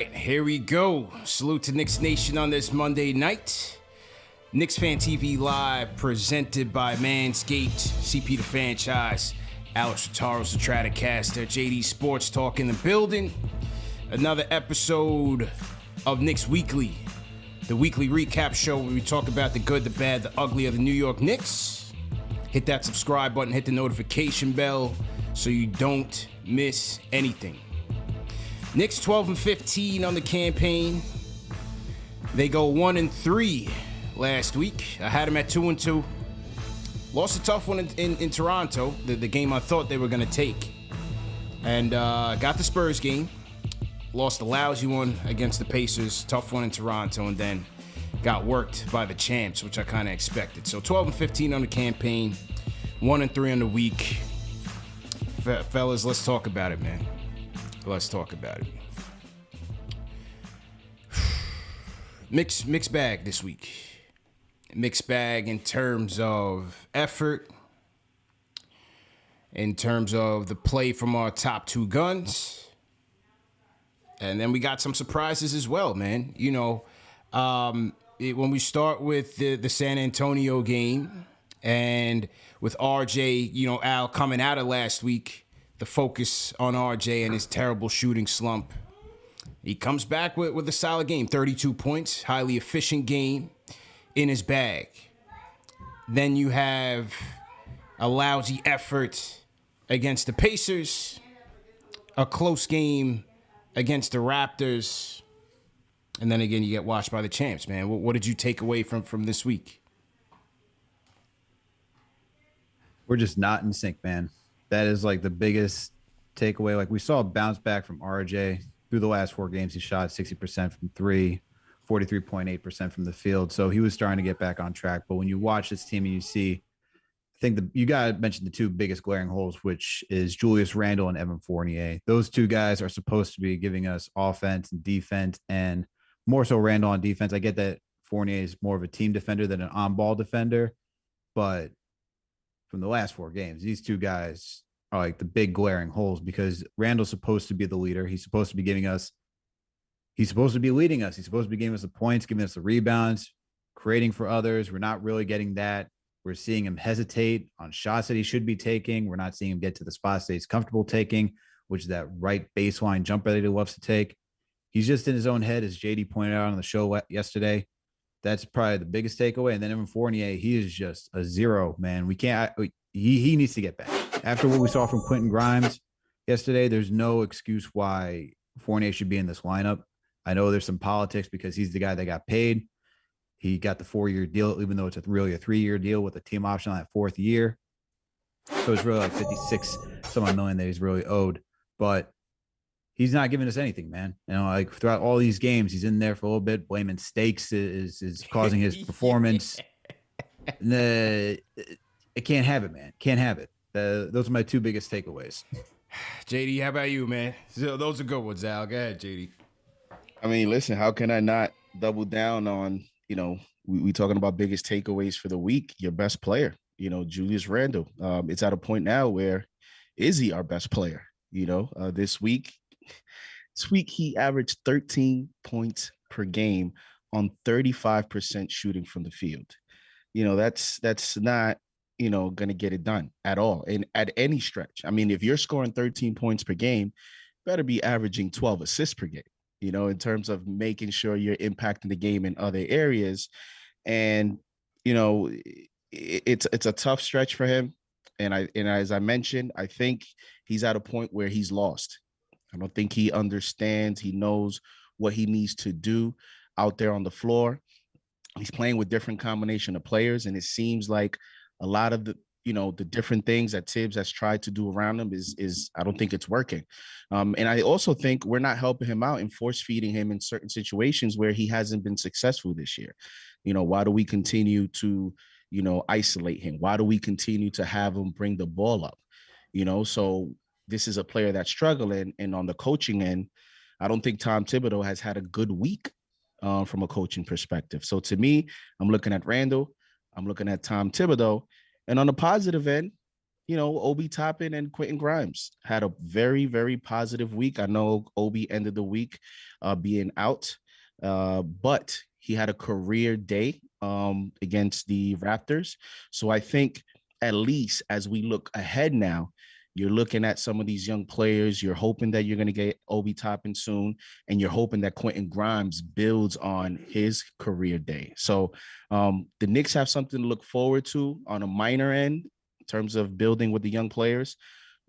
Here we go. Salute to Knicks Nation on this Monday night. KnicksFanTV Live, presented by Manscaped, CP the Franchise, Alex Rotaros, the Stratocaster, JD Sports Talk in the building. Another episode of Knicks Weekly, the weekly recap show where we talk about the good, the bad, the ugly of the New York Knicks. Hit that subscribe button, hit the notification bell so you don't miss anything. Knicks 12-15 on the campaign. They go 1-3 last week. I had them at 2-2. Lost a tough one in Toronto, the game I thought they were going to take. And got the Spurs game. Lost a lousy one against the Pacers. Tough one in Toronto. And then got worked by the champs, which I kind of expected. So 12-15 on the campaign. 1-3 on the week. Fellas, let's talk about it, man. Let's talk about it. Mixed bag this week. Mixed bag in terms of effort, in terms of the play from our top two guns. And then we got some surprises as well, man. You know, when we start with the San Antonio game and with RJ, you know, Al coming out of last week, the focus on RJ and his terrible shooting slump. He comes back with a solid game, 32 points, highly efficient game in his bag. Then you have a lousy effort against the Pacers, a close game against the Raptors, and then again you get watched by the champs, man. What did you take away from this week? We're just not in sync, man. That is like the biggest takeaway. Like we saw a bounce back from RJ through the last 4 games. He shot 60% from 3, 43.8% from the field. So he was starting to get back on track. But when you watch this team and you see, I think you got to mention the 2 biggest glaring holes, which is Julius Randle and Evan Fournier. Those 2 guys are supposed to be giving us offense and defense, and more so Randle on defense. I get that Fournier is more of a team defender than an on-ball defender, but from the last 4 games, these 2 guys are like the big glaring holes because Randle's supposed to be the leader. He's supposed to be leading us. He's supposed to be giving us the points, giving us the rebounds, creating for others. We're not really getting that. We're seeing him hesitate on shots that he should be taking. We're not seeing him get to the spots that he's comfortable taking, which is that right baseline jumper that he loves to take. He's just in his own head, as JD pointed out on the show yesterday. That's probably the biggest takeaway. And then Evan Fournier, he is just a zero, man. We can't. He needs to get back. After what we saw from Quentin Grimes yesterday, there's no excuse why Fournier should be in this lineup. I know there's some politics because he's the guy that got paid. He got the 4-year deal, even though it's really a 3-year deal with a team option on that 4th year. So it's really like 56 some odd million that he's really owed. But he's not giving us anything, man. You know, like throughout all these games, he's in there for a little bit. Blaming stakes is causing his performance. It can't have it, man. Can't have it. Those are my 2 biggest takeaways. JD, how about you, man? So those are good ones, Al. Go ahead, JD. I mean, listen, how can I not double down on, you know, we talking about biggest takeaways for the week, your best player, you know, Julius Randle. It's at a point now where is he our best player? You know, this week he averaged 13 points per game on 35% shooting from the field. You know, that's not, you know, going to get it done at all. And at any stretch, I mean, if you're scoring 13 points per game, better be averaging 12 assists per game, you know, in terms of making sure you're impacting the game in other areas. And, you know, it's a tough stretch for him. And as I mentioned, I think he's at a point where he's lost. I don't think he understands. He knows what he needs to do out there on the floor. He's playing with different combination of players. And it seems like a lot of the, you know, the different things that Tibbs has tried to do around him is I don't think it's working. And I also think we're not helping him out and force feeding him in certain situations where he hasn't been successful this year. You know, why do we continue to, you know, isolate him? Why do we continue to have him bring the ball up? You know, so this is a player that's struggling. And on the coaching end, I don't think Tom Thibodeau has had a good week from a coaching perspective. So to me, I'm looking at Randle, I'm looking at Tom Thibodeau, and on the positive end, Obi Toppin and Quentin Grimes had a very, very positive week. I know Obi ended the week being out, but he had a career day against the Raptors. So I think at least as we look ahead now, you're looking at some of these young players. You're hoping that you're going to get Obi Toppin soon, and you're hoping that Quentin Grimes builds on his career day. So the Knicks have something to look forward to on a minor end in terms of building with the young players.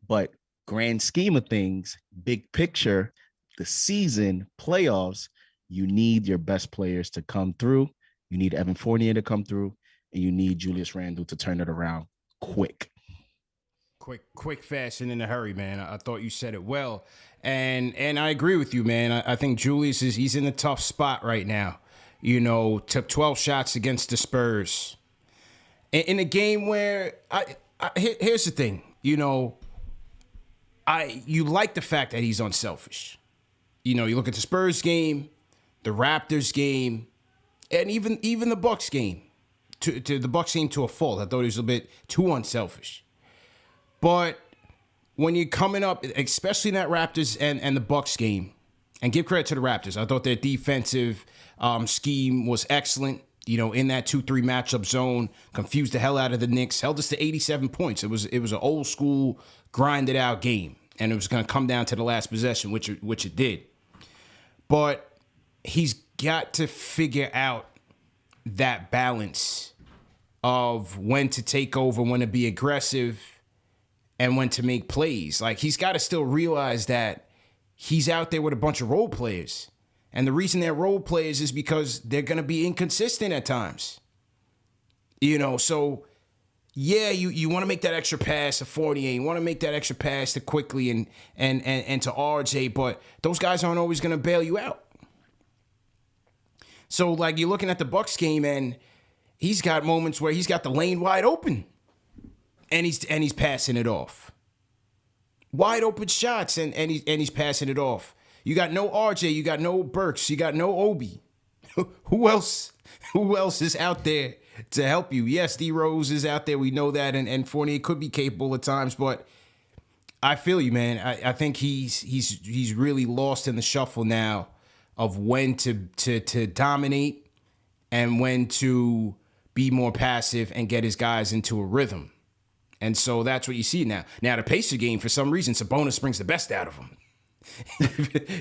But grand scheme of things, big picture, the season, playoffs, you need your best players to come through. You need Evan Fournier to come through, and you need Julius Randle to turn it around quick. Quick, fast, and in a hurry, man. I thought you said it well. And I agree with you, man. I think Julius he's in a tough spot right now. Took 12 shots against the Spurs. In a game where here's the thing, you like the fact that he's unselfish. You look at the Spurs game, the Raptors game, and even the Bucks game. To the Bucks game to a fault. I thought he was a bit too unselfish. But when you're coming up, especially in that Raptors and the Bucks game, and give credit to the Raptors, I thought their defensive scheme was excellent. In that 2-3 matchup zone, confused the hell out of the Knicks, held us to 87 points. It was an old school, grinded out game, and it was going to come down to the last possession, which it did. But he's got to figure out that balance of when to take over, when to be aggressive, and when to make plays. Like, he's got to still realize that he's out there with a bunch of role players. And the reason they're role players is because they're going to be inconsistent at times. So, yeah, you want to make that extra pass to Fournier. You want to make that extra pass to Quickly and to RJ, but those guys aren't always going to bail you out. So, like, you're looking at the Bucks game, and he's got moments where he's got the lane wide open. And he's passing it off. Wide open shots, and he's passing it off. You got no RJ, you got no Burks, you got no Obi. Who else is out there to help you? Yes, D Rose is out there. We know that, and Fournier could be capable at times, but I feel you, man. I think he's really lost in the shuffle now of when to dominate and when to be more passive and get his guys into a rhythm. And so that's what you see now. Now, the Pacer game, for some reason, Sabonis brings the best out of him.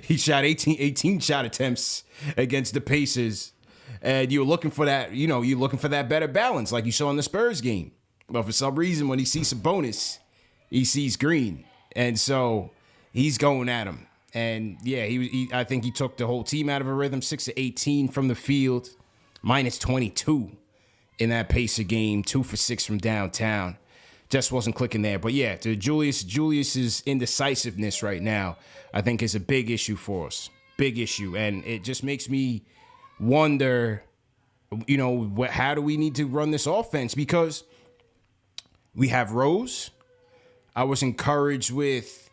He shot 18 shot attempts against the Pacers. And you're looking for that, you're looking for that better balance like you saw in the Spurs game. But for some reason, when he sees Sabonis, he sees green. And so he's going at him. And, yeah, I think he took the whole team out of a rhythm, 6 of 18 from the field, minus 22 in that Pacer game, 2 for 6 from downtown. Just wasn't clicking there. But yeah, Julius's indecisiveness right now, I think, is a big issue for us. Big issue. And it just makes me wonder, how do we need to run this offense? Because we have Rose. I was encouraged with,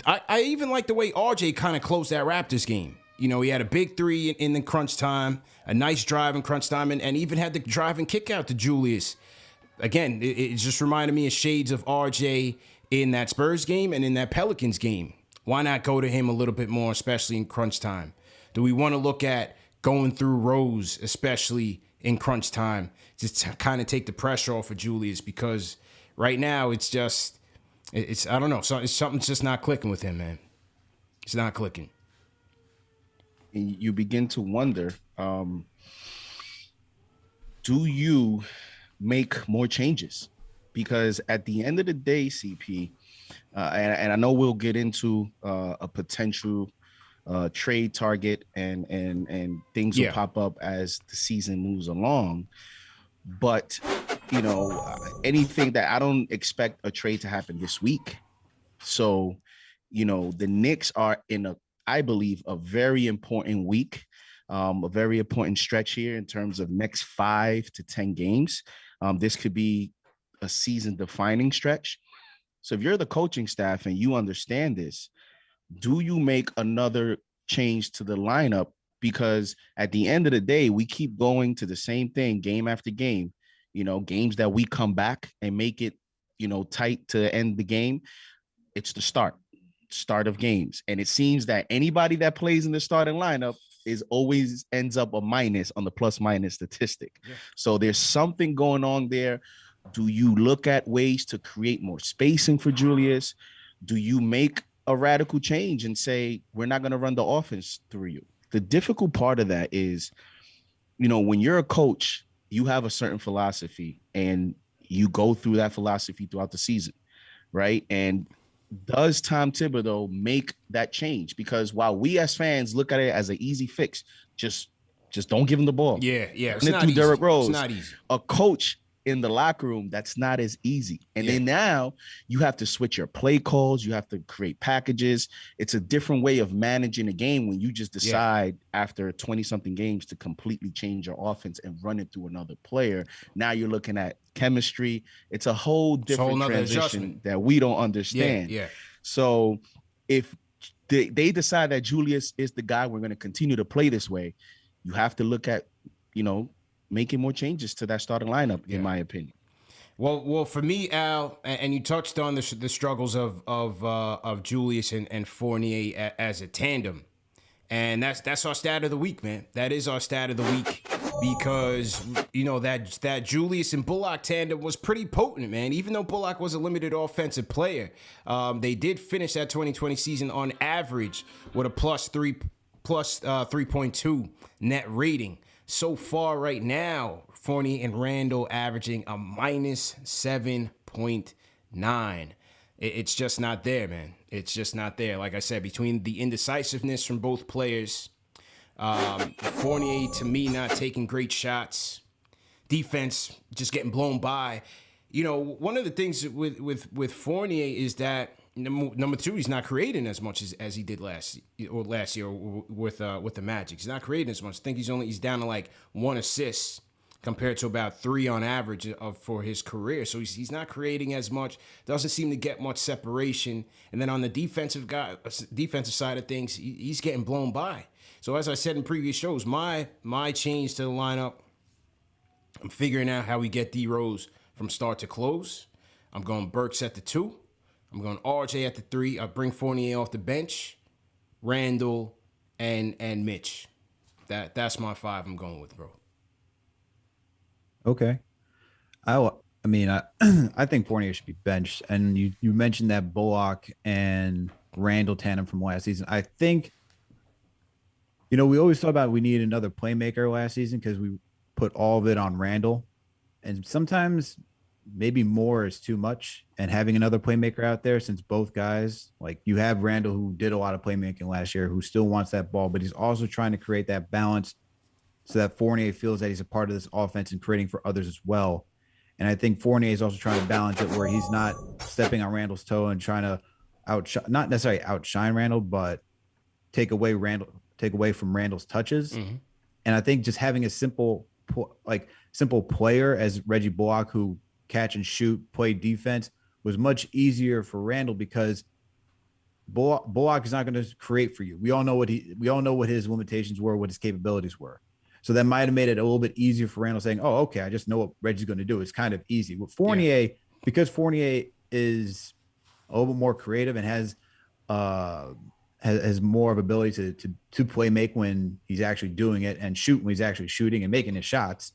I even like the way RJ kind of closed that Raptors game. He had a big three in the crunch time, a nice drive in crunch time, and even had the drive and kick out to Julius. Again, it just reminded me of shades of RJ in that Spurs game and in that Pelicans game. Why not go to him a little bit more, especially in crunch time? Do we want to look at going through Rose, especially in crunch time, just to kind of take the pressure off of Julius? Because right now it's I don't know, something's just not clicking with him, man. It's not clicking. And you begin to wonder, do you make more changes? Because at the end of the day, CP, and I know we'll get into a potential trade target and things will pop up as the season moves along. But, anything that I don't expect a trade to happen this week. So, the Knicks are in I believe, a very important week, a very important stretch here in terms of next 5 to 10 games. This could be a season-defining stretch. So if you're the coaching staff and you understand this, do you make another change to the lineup? Because at the end of the day, we keep going to the same thing game after game, games that we come back and make it tight to end the game, it's the start of games. And it seems that anybody that plays in the starting lineup is always ends up a minus on the plus minus statistic. Yeah. So there's something going on there. Do you look at ways to create more spacing for Julius? Do you make a radical change and say, we're not going to run the offense through you? The difficult part of that is, when you're a coach, you have a certain philosophy and you go through that philosophy throughout the season, right? And does Tom Thibodeau make that change? Because while we as fans look at it as an easy fix, just don't give him the ball. Yeah. It's not easy. Derrick Rose. It's not easy. A coach in the locker room, that's not as easy. And then now you have to switch your play calls. You have to create packages. It's a different way of managing a game when you just decide after 20-something games to completely change your offense and run it through another player. Now you're looking at chemistry. It's a whole different transition that we don't understand. Yeah. So if they decide that Julius is the guy, we're going to continue to play this way, you have to look at, making more changes to that starting lineup, in my opinion. Well, for me, Al, and you touched on the struggles of Julius and Fournier as a tandem, and that's our stat of the week, man. That is our stat of the week because that Julius and Bullock tandem was pretty potent, man. Even though Bullock was a limited offensive player, they did finish that 2020 season on average with a plus 3.2 net rating. So far right now, Fournier and Randle averaging a minus 7.9. It's just not there, man. It's just not there. Like I said, between the indecisiveness from both players, Fournier, to me, not taking great shots, defense just getting blown by. One of the things with Fournier is that number two, he's not creating as much as he did last year with the Magic. He's not creating as much. I think he's down to like 1 assist compared to about 3 on average for his career. So he's not creating as much. Doesn't seem to get much separation. And then on the defensive side of things, he's getting blown by. So as I said in previous shows, my change to the lineup, I'm figuring out how we get D Rose from start to close. I'm going Burks at the 2. I'm going RJ at the 3. I bring Fournier off the bench, Randle, and Mitch. That's my 5 I'm going with, bro. Okay. I think Fournier should be benched. And you mentioned that Bullock and Randle tandem from last season. I think, we always thought about we needed another playmaker last season because we put all of it on Randle. And sometimes maybe more is too much, and having another playmaker out there, since both guys, like you have Randle, who did a lot of playmaking last year, who still wants that ball, but he's also trying to create that balance so that Fournier feels that he's a part of this offense and creating for others as well. And I think Fournier is also trying to balance it where he's not stepping on Randle's toe and trying to not necessarily outshine Randle, but take away from Randle's touches. Mm-hmm. And I think just having a simple player as Reggie Bullock, who catch and shoot, play defense, was much easier for Randle because Bullock is not going to create for you. We all know what his limitations were, what his capabilities were. So that might have made it a little bit easier for Randle, saying, "Oh, okay, I just know what Reggie's going to do." It's kind of easy. With Fournier, because Fournier is a little bit more creative and has more of ability to play make when he's actually doing it and shoot when he's actually shooting and making his shots.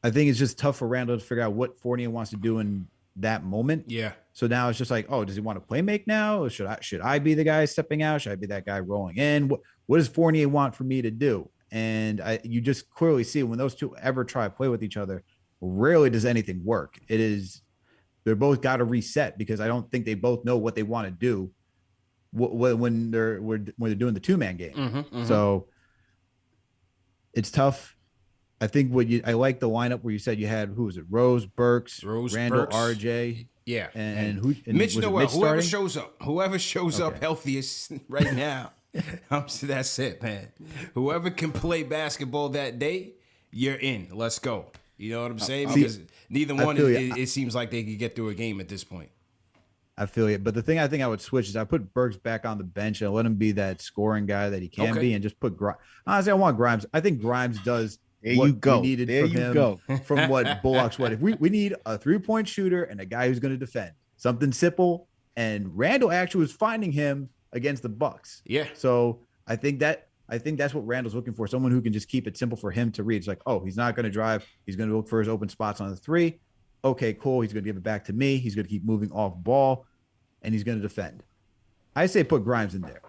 I think it's just tough for Randle to figure out what Fournier wants to do in that moment. Yeah. So now it's just like, oh, does he want to play make now? Or should I be the guy stepping out? Should I be that guy rolling in? What does Fournier want for me to do? And you just clearly see when those two ever try to play with each other, rarely does anything work. They're both got to reset because I don't think they both know what they want to do when they're doing the 2-man game. Mm-hmm, mm-hmm. So it's tough. I think I like the lineup where you said you had, who was it? Rose, Randle, Burks. RJ. Yeah. And Mitch Noel, whoever shows up healthiest right now. That's it, man. Whoever can play basketball that day, you're in. Let's go. You know what I'm saying? Because neither one, it seems like they could get through a game at this point. I feel it. But the thing I think I would switch is I put Burks back on the bench and let him be that scoring guy that he can be, and just put Grimes. Honestly, I want Grimes. I think Grimes does There what you go. we needed There from you him, go. from what Bullocks what. If we need a 3-point shooter and a guy who's going to defend, something simple. And Randle actually was finding him against the Bucks. Yeah. So I think that's what Randle's looking for. Someone who can just keep it simple for him to read. It's like, oh, he's not going to drive. He's going to look for his open spots on the 3. Okay, cool. He's going to give it back to me. He's going to keep moving off ball, and he's going to defend. I say put Grimes in there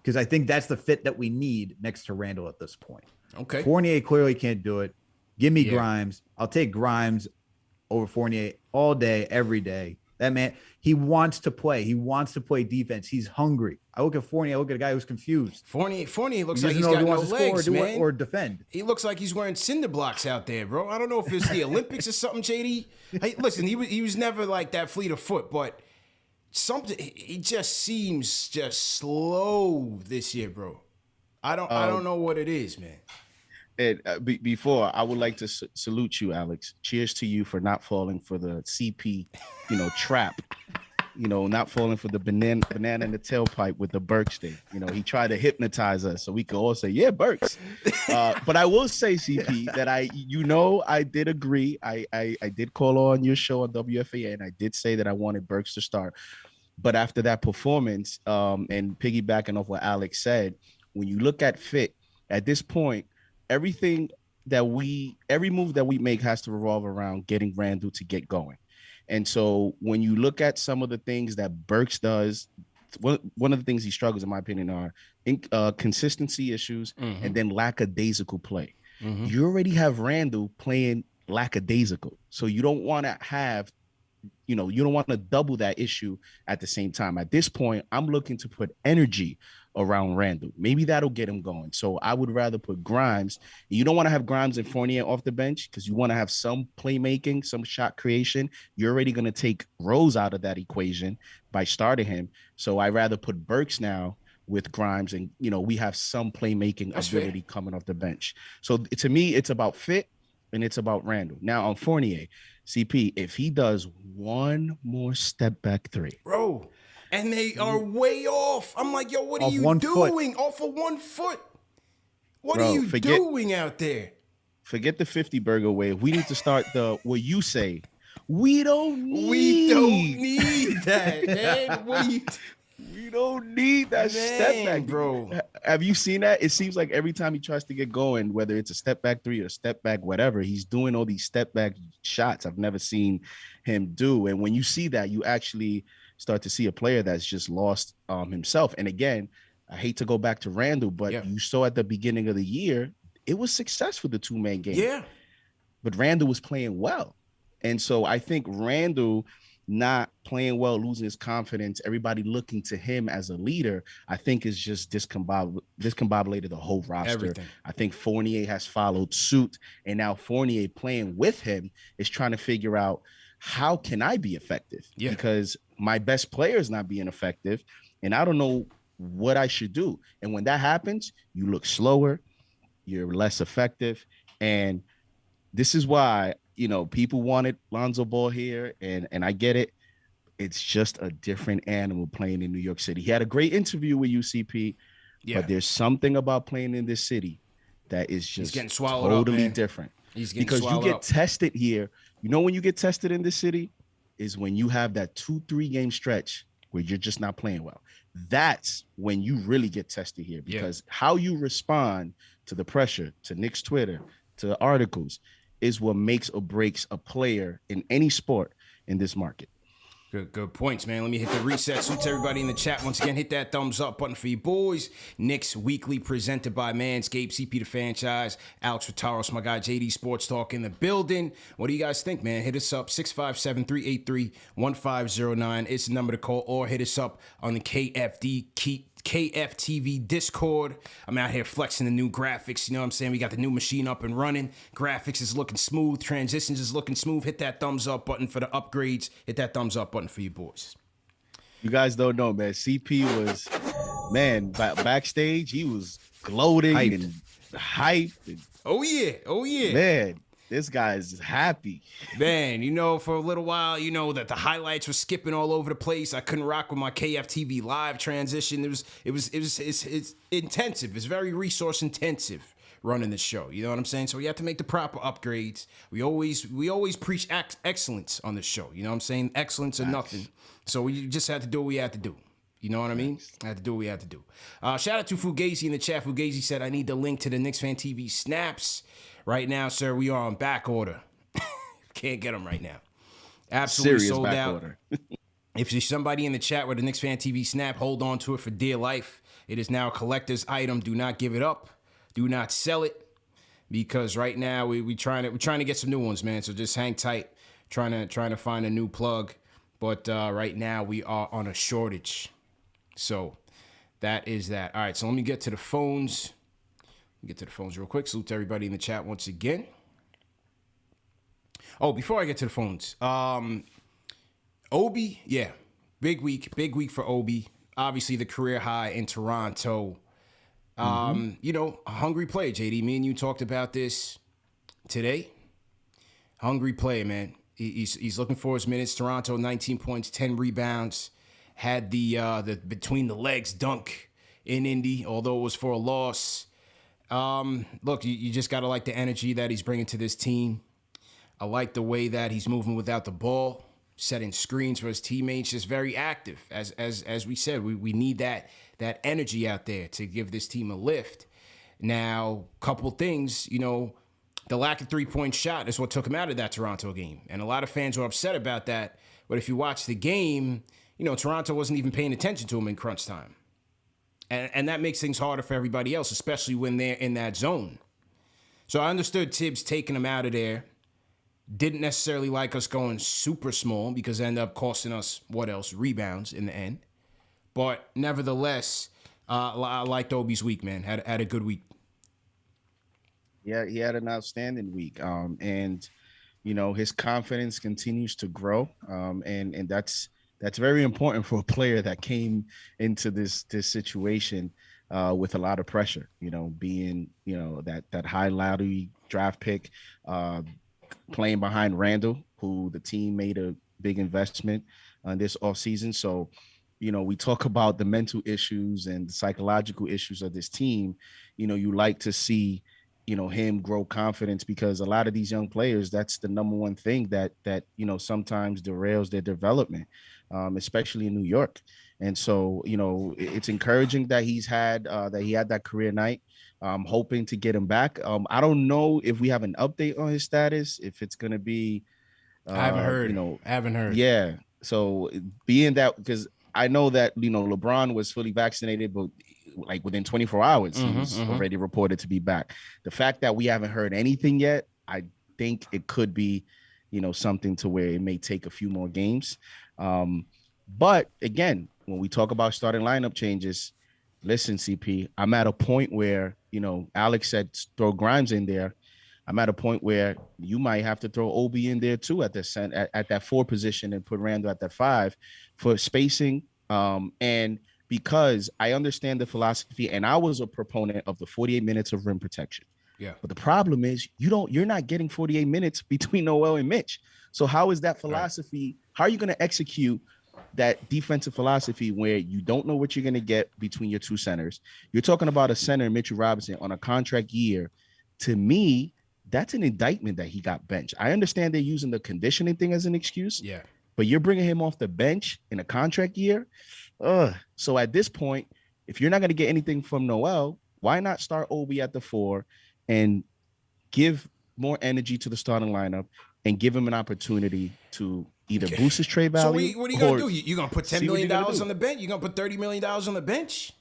because I think that's the fit that we need next to Randle at this point. Okay. Fournier clearly can't do it. Give me Grimes. I'll take Grimes over Fournier all day, every day. That man, he wants to play. He wants to play defense. He's hungry. I look at Fournier. I look at a guy who's confused. Fournier looks He like doesn't he's know if got he no wants to legs, score man. or defend. He looks like he's wearing cinder blocks out there, bro. I don't know if it's the Olympics or something, JD. Hey, listen, he was never like that fleet of foot, but something he just seems just slow this year, bro. I don't know what it is, man. And before, I would like to salute you, Alex. Cheers to you for not falling for the CP, trap. Not falling for the banana in the tailpipe with the Burks thing. He tried to hypnotize us so we could all say, yeah, Burks. But I will say, CP, that I did agree. I did call on your show on WFA, and I did say that I wanted Burks to start. But after that performance, and piggybacking off what Alex said, when you look at fit, at this point, every move that we make has to revolve around getting Randle to get going. And so when you look at some of the things that Burks does, one of the things he struggles, in my opinion, are consistency issues and then lackadaisical play. You already have Randle playing lackadaisical. So you don't want to have, you don't want to double that issue at the same time. At this point, I'm looking to put energy around Randle. Maybe that'll get him going. So I would rather put Grimes. You don't want to have Grimes and Fournier off the bench because you want to have some playmaking, some shot creation. You're already going to take Rose out of that equation by starting him. So I rather put Burks now with Grimes, and we have some playmaking ability coming off the bench. So to me, it's about fit and it's about Randle. Now on Fournier, CP, if he does one more step back 3, bro. And they are way off. I'm like, yo, what are you doing? Off of 1 foot. What are you doing out there? Forget the 50 burger wave. We need to start what you say. We don't need that, man. We don't need that step back, bro. Have you seen that? It seems like every time he tries to get going, whether it's a step back 3 or step back, whatever, he's doing all these step back shots I've never seen him do. And when you see that, you actually start to see a player that's just lost himself. And again, I hate to go back to Randle, but you saw at the beginning of the year, it was successful, the 2-man game. Yeah. But Randle was playing well. And so I think Randle not playing well, losing his confidence, everybody looking to him as a leader, I think is just discombobulated the whole roster. Everything. I think Fournier has followed suit. And now Fournier playing with him is trying to figure out, how can I be effective? Yeah. Because my best player is not being effective, and I don't know what I should do. And when that happens, you look slower, you're less effective. And this is why, people wanted Lonzo Ball here, and I get it. It's just a different animal playing in New York City. He had a great interview with UCP, but there's something about playing in this city that is just totally different. Because you get tested here. When you get tested in this city is when you have that 2-3 game stretch where you're just not playing well. That's when you really get tested here, because how you respond to the pressure, to Knicks Twitter, to articles, is what makes or breaks a player in any sport in this market. Good points, man. Let me hit the reset. Salute to everybody in the chat. Once again, hit that thumbs up button for you boys. Knicks Weekly presented by Manscaped, CP the franchise, Alex Rotaros, my guy JD Sports Talk in the building. What do you guys think, man? Hit us up, 657-383-1509. It's the number to call, or hit us up on the KFTV Discord. I'm out here flexing the new graphics. You know what I'm saying? We got the new machine up and running. Graphics is looking smooth. Transitions is looking smooth. Hit that thumbs up button for the upgrades. Hit that thumbs up button for you boys. You guys don't know, man. CP was, backstage, he was gloating and hyped. Oh, yeah. Man. This guy is happy. Man, for a little while, that the highlights were skipping all over the place. I couldn't rock with my KFTV live transition. It's intensive. It's very resource intensive running the show. You know what I'm saying? So we have to make the proper upgrades. We always preach excellence on the show. You know what I'm saying? Excellence or nothing. So we just had to do what we had to do. You know what I mean? I had to do what we had to do. Shout out to Fugazi in the chat. Fugazi said, I need the link to the KnicksFanTV snaps. Right now, sir, we are on back order. Can't get them right now. Absolutely Serious sold back out. order. If there's somebody in the chat with a KnicksFanTV snap, hold on to it for dear life. It is now a collector's item. Do not give it up. Do not sell it, because right now we're trying to get some new ones, man. So just hang tight. Trying to find a new plug, but right now we are on a shortage. So that is that. All right, so let me get to the phones. Real quick. Salute to everybody in the chat once again. Oh, before I get to the phones, Obi, yeah, big week for Obi. Obviously, the career high in Toronto. A hungry play, JD. Me and you talked about this today. Hungry play, man. He's looking for his minutes. Toronto, 19 points, 10 rebounds. Had the between the legs dunk in Indy, although it was for a loss. Look, you just gotta like the energy that he's bringing to this team. I like the way that he's moving without the ball, setting screens for his teammates. Just very active. As we said, we need that energy out there to give this team a lift. Now, couple things, the lack of three-point shot is what took him out of that Toronto game. And a lot of fans were upset about that. But if you watch the game, Toronto wasn't even paying attention to him in crunch time. And that makes things harder for everybody else, especially when they're in that zone. So I understood Tibbs taking him out of there. Didn't necessarily like us going super small because it ended up costing us, rebounds in the end. But nevertheless, I liked Obi's week, man. Had a good week. Yeah, he had an outstanding week. And his confidence continues to grow. And that's very important for a player that came into this situation with a lot of pressure, being, that high lottery draft pick, playing behind Randle, who the team made a big investment on this offseason. So, we talk about the mental issues and the psychological issues of this team. You like to see, him grow confidence, because a lot of these young players, that's the number one thing that sometimes derails their development, especially in New York. And so, it's encouraging that he had that career night. I'm hoping to get him back. I don't know if we have an update on his status, if it's going to be. I haven't heard. Yeah. So being that, because I know that, LeBron was fully vaccinated, but like within 24 hours, he's already reported to be back. The fact that we haven't heard anything yet, I think it could be, something to where it may take a few more games. But again, when we talk about starting lineup changes, listen, CP, I'm at a point where, Alex said throw Grimes in there. I'm at a point where you might have to throw Obi in there too at the at that 4 position and put Randle at that 5 for spacing. And because I understand the philosophy, and I was a proponent of the 48 minutes of rim protection. Yeah. But the problem is you're not getting 48 minutes between Noel and Mitch. So how is that philosophy? Right. How are you going to execute that defensive philosophy where you don't know what you're going to get between your two centers? You're talking about a center, Mitchell Robinson, on a contract year. To me, that's an indictment that he got benched. I understand they're using the conditioning thing as an excuse. Yeah. But you're bringing him off the bench in a contract year. So at this point, if you're not going to get anything from Noel, why not start Obi at the 4 and give more energy to the starting lineup and give him an opportunity to either boost his trade value? So what are you going to do? You're going to put $10 million on the bench? You're going to put $30 million on the bench?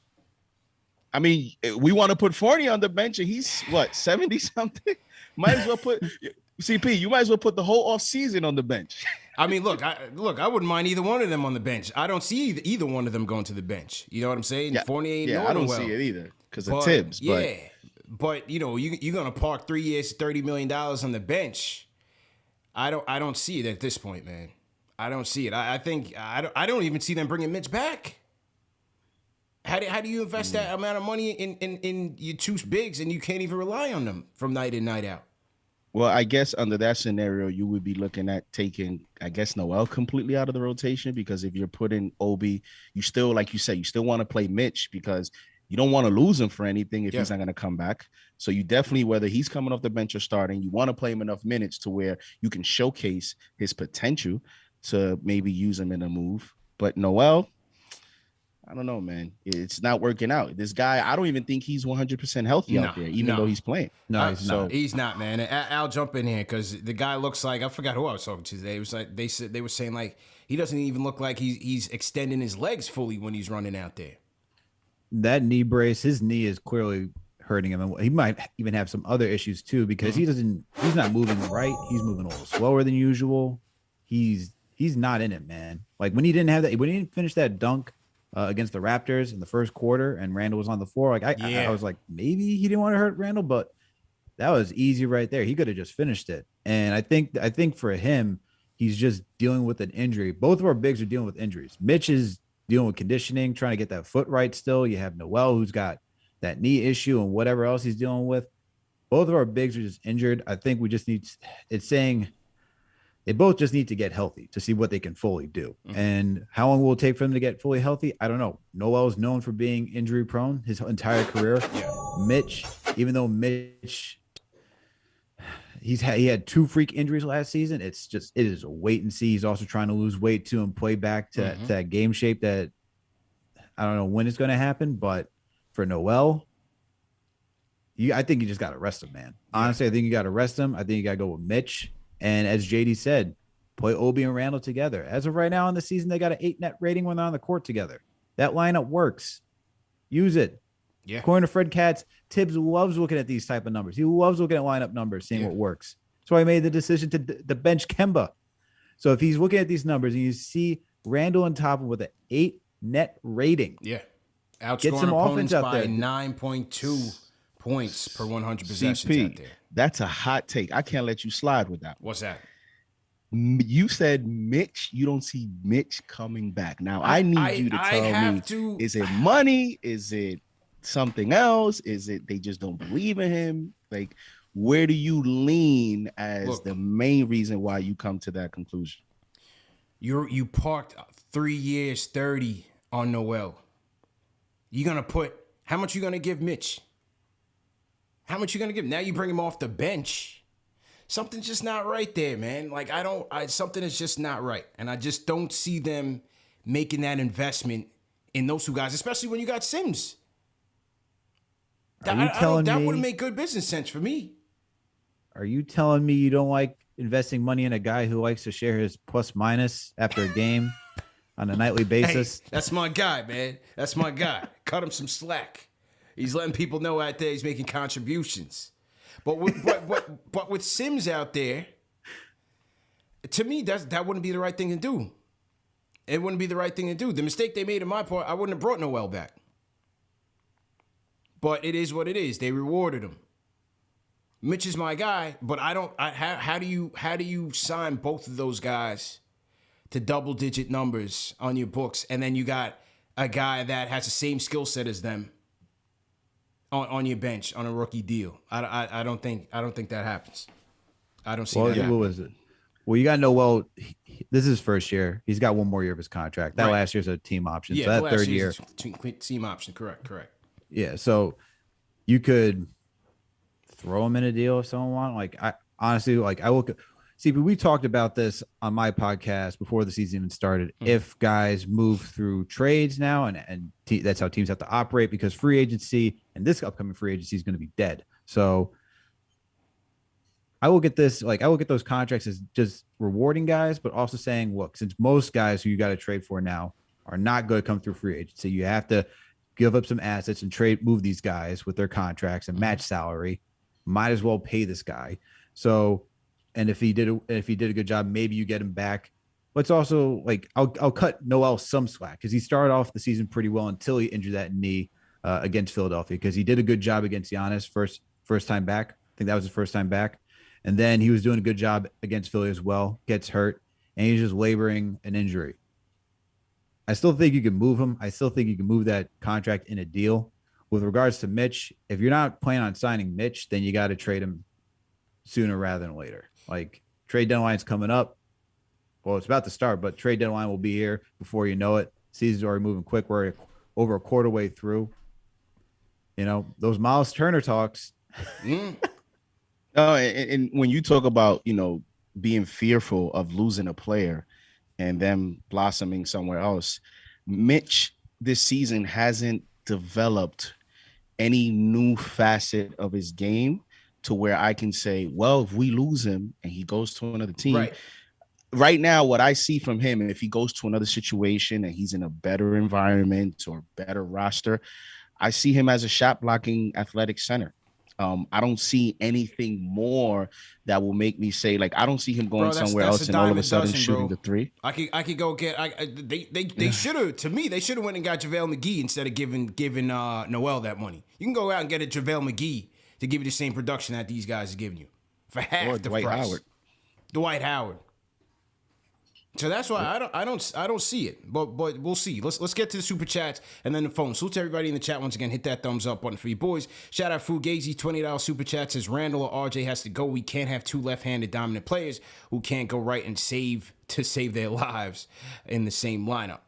I mean, we want to put Fournier on the bench, and he's, 70-something? Might as well put – CP, you might as well put the whole offseason on the bench. I mean, look, I wouldn't mind either one of them on the bench. I don't see either one of them going to the bench. You know what I'm saying? Yeah, Fournier ain't I don't see it either because of Tibbs. Yeah, but you're going to park 3 years, $30 million on the bench. I don't see it at this point, man. I don't see it. I think I don't even see them bringing Mitch back. How do you invest that amount of money in your two bigs and you can't even rely on them from night in, night out? Well, I guess under that scenario, you would be looking at taking, I guess, Noel completely out of the rotation, because if you're putting Obi, you still, like you said, you still want to play Mitch because you don't want to lose him for anything if he's not going to come back. So you definitely, whether he's coming off the bench or starting, you want to play him enough minutes to where you can showcase his potential to maybe use him in a move. But Noel, I don't know, man. It's not working out. This guy, I don't even think he's 100% healthy out there, even though he's playing. No, he's not. He's not, man. I'll jump in here because the guy looks like, I forgot who I was talking to today. It was like they were saying like he doesn't even look like he's extending his legs fully when he's running out there. That knee brace, his knee is clearly hurting him, and he might even have some other issues too because he's not moving right. He's moving a little slower than usual. He's not in it, man. Like when he didn't finish that dunk against the Raptors in the first quarter and Randle was on the floor, like I was like, maybe he didn't want to hurt Randle, but that was easy right there. He could have just finished it. And I think for him, he's just dealing with an injury. Both of our bigs are dealing with injuries. Mitch is dealing with conditioning, trying to get that foot right still. You have Noel, who's got that knee issue and whatever else he's dealing with. Both of our bigs are just injured. I think we just they both just need to get healthy to see what they can fully do. And how long will it take for them to get fully healthy? I don't know. Noel's known for being injury prone his entire career. Mitch, even though Mitch, he had 2 freak injuries last season, it is a wait and see. He's also trying to lose weight too and play back to that game shape that I don't know when it's going to happen. But for Noel, I think you just got to rest him, man. Honestly, I think you got to rest him. I think you got to go with Mitch. And as JD said, play Obi and Randle together. As of right now in the season, they got an 8 net rating when they're on the court together. That lineup works. Use it. Yeah. According to Fred Katz, Tibbs loves looking at these type of numbers. He loves looking at lineup numbers, seeing what works. So I made the decision to bench Kemba. So if he's looking at these numbers and you see Randle on top with an 8 net rating. Yeah. Get some offense out by there. 9.2 points per 100 possessions CP, out there. that's a hot take. I can't let you slide with that. What's that? You said Mitch. You don't see Mitch coming back. Now I need you to tell me: is it money? Is it something else? Is it they just don't believe in him? Like, where do you lean as the main reason why you come to that conclusion? You parked 3 years, 30 on Noel. You're gonna put how much you gonna give Mitch? How much you gonna give? Now you bring him off the bench. Something's just not right there, man. Like something is just not right. And I just don't see them making that investment in those 2 guys, especially when you got Sims. That wouldn't make good business sense for me. Are you telling me you don't like investing money in a guy who likes to share his plus minus after a game on a nightly basis? Hey, that's my guy, man. That's my guy. Cut him some slack. He's letting people know out there he's making contributions. But with Sims out there, to me, that wouldn't be the right thing to do. It wouldn't be the right thing to do. The mistake they made in my part, I wouldn't have brought Noel back. But it is what it is. They rewarded him. Mitch is my guy, but how do you sign both of those guys to double-digit numbers on your books, and then you got a guy that has the same skill set as them on your bench on a rookie deal? I don't think that happens. I don't see that happening. What was it? Well, you got to know, this is his first year. He's got 1 more year of his contract. That last year's a team option. Yeah, so that third year. Team option, correct. Yeah, so you could throw him in a deal if someone wanted. Like, I honestly, like, I look. See, but we talked about this on my podcast before the season even started. If guys move through trades now, and that's how teams have to operate, because free agency and this upcoming free agency is going to be dead. So I will get this. Like, I will get those contracts as just rewarding guys, but also saying, look, since most guys who you got to trade for now are not going to come through free agency, you have to give up some assets and move these guys with their contracts and match salary. Might as well pay this guy. So, and if he did a good job, maybe you get him back. But it's also like I'll cut Noel some slack because he started off the season pretty well until he injured that knee against Philadelphia, because he did a good job against Giannis first time back. I think that was his first time back, and then he was doing a good job against Philly as well. Gets hurt, and he's just laboring an injury. I still think you can move him. I still think you can move that contract in a deal. With regards to Mitch, if you're not planning on signing Mitch, then you got to trade him sooner rather than later. Like trade deadline's coming up. Well, it's about to start, but trade deadline will be here before you know it. Season's already moving quick. We're over a quarter way through. You know, those Miles Turner talks. No, and when you talk about, you know, being fearful of losing a player and them blossoming somewhere else, Mitch this season hasn't developed any new facet of his game to where I can say, well, if we lose him and he goes to another team, right now, what I see from him, and if he goes to another situation and he's in a better environment or better roster, I see him as a shot blocking athletic center. I don't see anything more that will make me say, like, I don't see him going somewhere else and all of a sudden shooting the three. I could go get. They should have. To me, they should have went and got JaVale McGee instead of giving Noel that money. You can go out and get a JaVale McGee to give you the same production that these guys are giving you for half the price. Dwight Howard. So that's why I don't see it, but we'll see. Let's get to the super chats and then the phone. Salute to everybody in the chat once again. Hit that thumbs up button for you boys. Shout out Fugazi, $20 super chat says Randle or RJ has to go. We can't have two left-handed dominant players who can't go right and save their lives in the same lineup.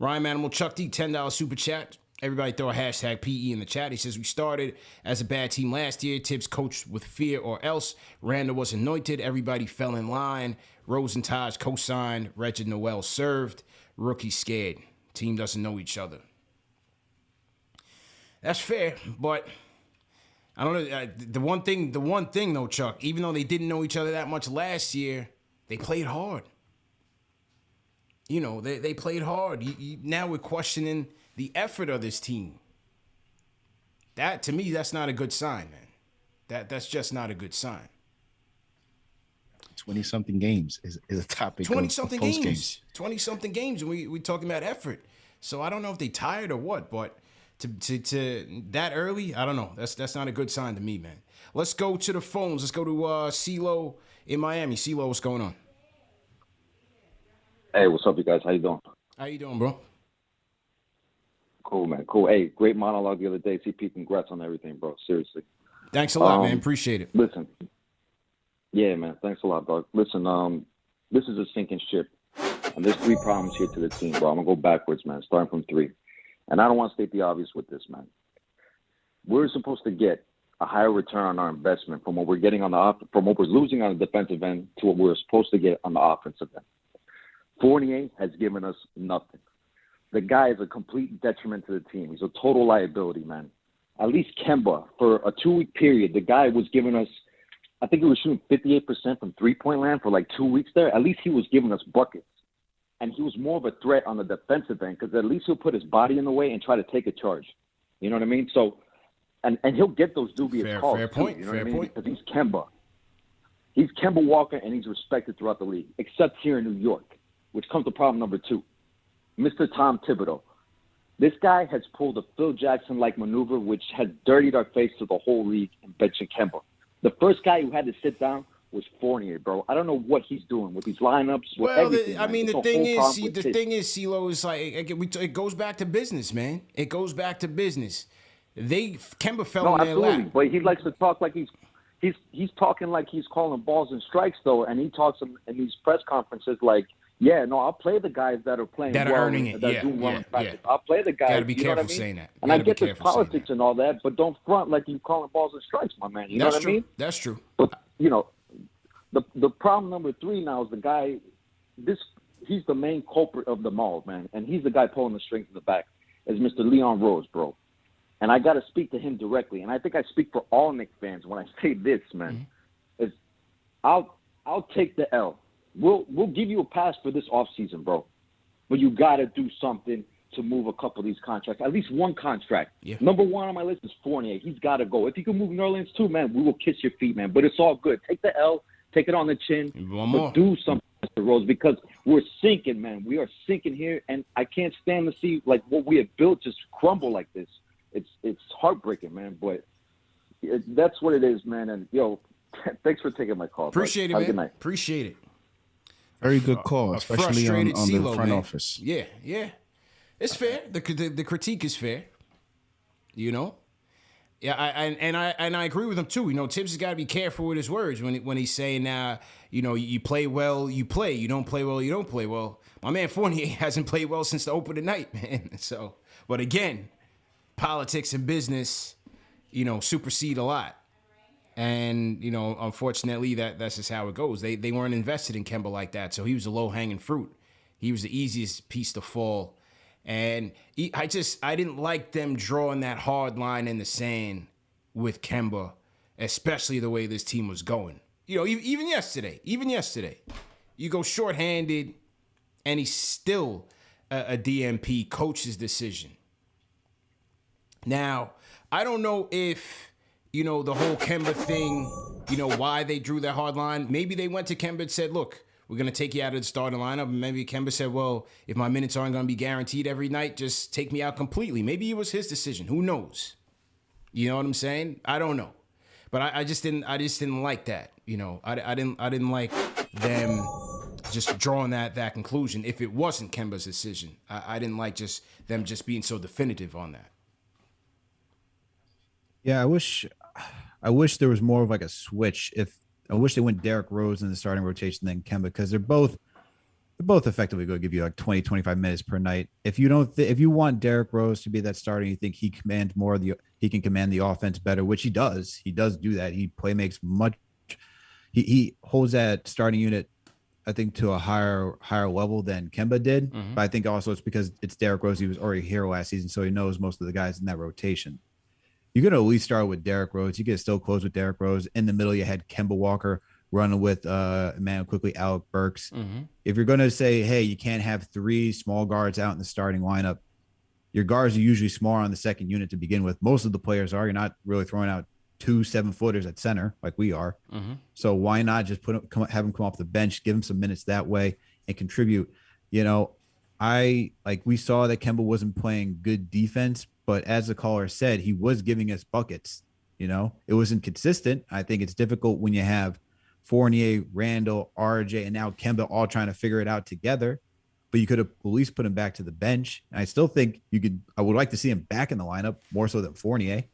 Ryan Manimal Chuck D, $10 super chat. Everybody throw a hashtag PE in the chat. He says, we started as a bad team last year. Tibbs coached with fear or else. Randle was anointed. Everybody fell in line. Rosentaj co-signed. Reggie Noel served. Rookie scared. Team doesn't know each other. That's fair, but I don't know. The one thing though, Chuck, even though they didn't know each other that much last year, they played hard. You know, they played hard. Now we're questioning the effort of this team. That, to me, that's not a good sign, man. That's just not a good sign. 20-something games is a topic. 20-something games. 20-something games, and we talking about effort. So I don't know if they tired or what, but to that early, I don't know. That's not a good sign to me, man. Let's go to the phones. Let's go to CeeLo in Miami. CeeLo, what's going on? Hey, what's up, you guys? How you doing? How you doing, bro? Cool, man. Cool. Hey, great monologue the other day. CP, congrats on everything, bro. Seriously. Thanks a lot, man. Appreciate it. Listen. Yeah, man. Thanks a lot, dog. Listen, this is a sinking ship. And there's three problems here to the team, bro. I'm going to go backwards, man, starting from three. And I don't want to state the obvious with this, man. We're supposed to get a higher return on our investment from what we're getting on the from what we're losing on the defensive end to what we're supposed to get on the offensive end. Fournier has given us nothing. The guy is a complete detriment to the team. He's a total liability, man. At least Kemba, for a 2-week period, the guy was giving us, I think he was shooting 58% from three-point land for like 2 weeks there. At least he was giving us buckets. And he was more of a threat on the defensive end because at least he'll put his body in the way and try to take a charge. You know what I mean? So, and he'll get those dubious calls. Fair point. You know what I mean? Because he's Kemba. He's Kemba Walker, and he's respected throughout the league, except here in New York, which comes to problem number two. Mr. Tom Thibodeau. This guy has pulled a Phil Jackson-like maneuver, which has dirtied our face to the whole league in benching Kemba. The first guy who had to sit down was Fournier, bro. I don't know what he's doing with these lineups. Well, the thing is, CeeLo, is like it goes back to business, man. It goes back to business. Kemba fell in their lap. But he likes to talk like he's talking like he's calling balls and strikes, though, and he talks in these press conferences like, yeah, no, I'll play the guys that are playing that are earning it. That are doing well in practice. I'll play the guys. Gotta be careful saying that. And I get the politics and all that, but don't front like you calling balls and strikes, my man. You know what I mean? That's true. But you know, the problem number three now is the guy. He's the main culprit of them all, man, and he's the guy pulling the strings in the back. Is Mr. Leon Rose, bro. And I got to speak to him directly, and I think I speak for all Knicks fans when I say this, man. Mm-hmm. Is I'll take the L. We'll give you a pass for this offseason, bro. But you got to do something to move a couple of these contracts. At least one contract. Yeah. Number one on my list is Fournier. He's got to go. If you can move Nerlens too, man, we will kiss your feet, man. But it's all good. Take the L. Take it on the chin. One more. But do something, Mr. Rose, because we're sinking, man. We are sinking here, and I can't stand to see like what we have built just crumble like this. It's heartbreaking, man. But that's what it is, man. And, yo, thanks for taking my call. Appreciate it, man. Good night. Appreciate it. Very good call, especially on CeeLo, the front man. office. Yeah. It's fair. The critique is fair. You know, Yeah, I agree with him too. You know, Tibbs has got to be careful with his words when he's saying, you know, you play well, you play. You don't play well, you don't play well. My man Fournier hasn't played well since the opening night, man. So, but again, politics and business, you know, supersede a lot. And, you know, unfortunately, that's just how it goes. They weren't invested in Kemba like that, so he was a low-hanging fruit. He was the easiest piece to fall. And I didn't like them drawing that hard line in the sand with Kemba, especially the way this team was going. You know, even yesterday, you go shorthanded, and he's still a DMP coach's decision. Now, I don't know if, you know, the whole Kemba thing, you know, why they drew that hard line. Maybe they went to Kemba and said, look, we're going to take you out of the starting lineup. And maybe Kemba said, well, if my minutes aren't going to be guaranteed every night, just take me out completely. Maybe it was his decision. Who knows? You know what I'm saying? I don't know. But I just didn't like that. You know, I didn't like them just drawing that conclusion if it wasn't Kemba's decision. I didn't like them being so definitive on that. Yeah, I wish there was more of like a switch. I wish they went Derrick Rose in the starting rotation than Kemba, because they're both effectively going to give you like 20, 25 minutes per night. If you want Derrick Rose to be that starter, you think he can command the offense better, which he does. He does do that. He makes much. He holds that starting unit, I think, to a higher level than Kemba did. Mm-hmm. But I think also it's because it's Derrick Rose. He was already here last season, so he knows most of the guys in that rotation. You're going to at least start with Derrick Rose. You can still close with Derrick Rose. In the middle, you had Kemba Walker running with quickly Alec Burks. Mm-hmm. If you're going to say, hey, you can't have three small guards out in the starting lineup, your guards are usually smaller on the second unit to begin with. Most of the players are. You're not really throwing out 2 7-footers at center like we are. Mm-hmm. So why not just have them come off the bench, give them some minutes that way and contribute? You know, we saw that Kemba wasn't playing good defense, but as the caller said, he was giving us buckets. You know, it wasn't consistent. I think it's difficult when you have Fournier, Randle, RJ, and now Kemba all trying to figure it out together. But you could have at least put him back to the bench. And I still think I would like to see him back in the lineup more so than Fournier.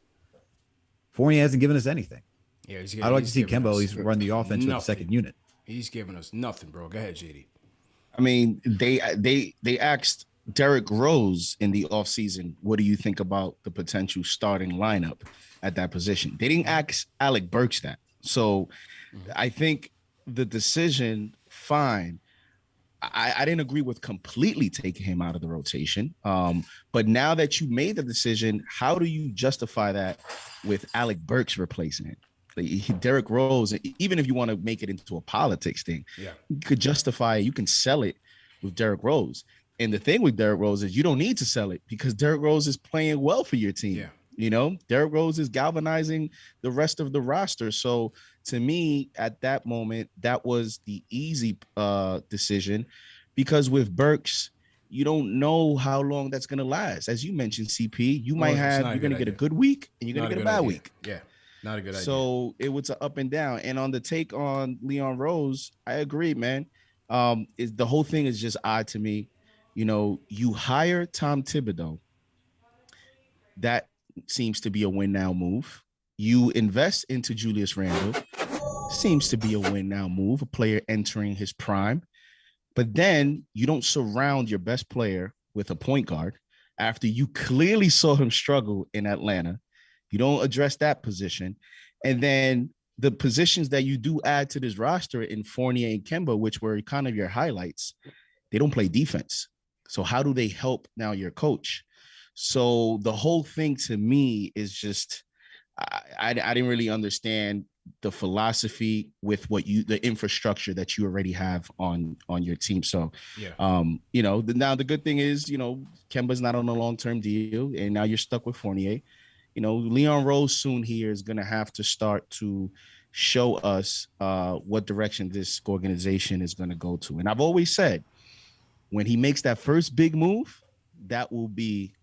Fournier hasn't given us anything. Yeah, I'd like to see Kemba at least run the offense with the second unit. He's giving us nothing, bro. Go ahead, JD. I mean, they asked Derrick Rose in the offseason, what do you think about the potential starting lineup at that position? They didn't ask Alec Burks that. So I think the decision, fine. I didn't agree with completely taking him out of the rotation. But now that you made the decision, how do you justify that with Alec Burks replacing him? Like, Derrick Rose, even if you want to make it into a politics thing, you could justify it. You can sell it with Derrick Rose. And the thing with Derrick Rose is you don't need to sell it because Derrick Rose is playing well for your team. Yeah. You know, Derrick Rose is galvanizing the rest of the roster. So to me, at that moment, that was the easy decision, because with Burks, you don't know how long that's going to last. As you mentioned, CP, you're going to get a good week and you're going to get a bad week. Yeah. Not a good idea. So it was an up and down. And on the take on Leon Rose, I agree, man. The whole thing is just odd to me. You know, you hire Tom Thibodeau. That seems to be a win now move. You invest into Julius Randle. Seems to be a win now move, a player entering his prime. But then you don't surround your best player with a point guard after you clearly saw him struggle in Atlanta. You don't address that position. And then the positions that you do add to this roster in Fournier and Kemba, which were kind of your highlights, they don't play defense. So how do they help now your coach? So the whole thing to me is just, I didn't really understand the philosophy with the infrastructure that you already have on your team. So, you know, now the good thing is, you know, Kemba's not on a long-term deal and now you're stuck with Fournier. You know, Leon Rose soon here is going to have to start to show us what direction this organization is going to go to. And I've always said, when he makes that first big move, that will be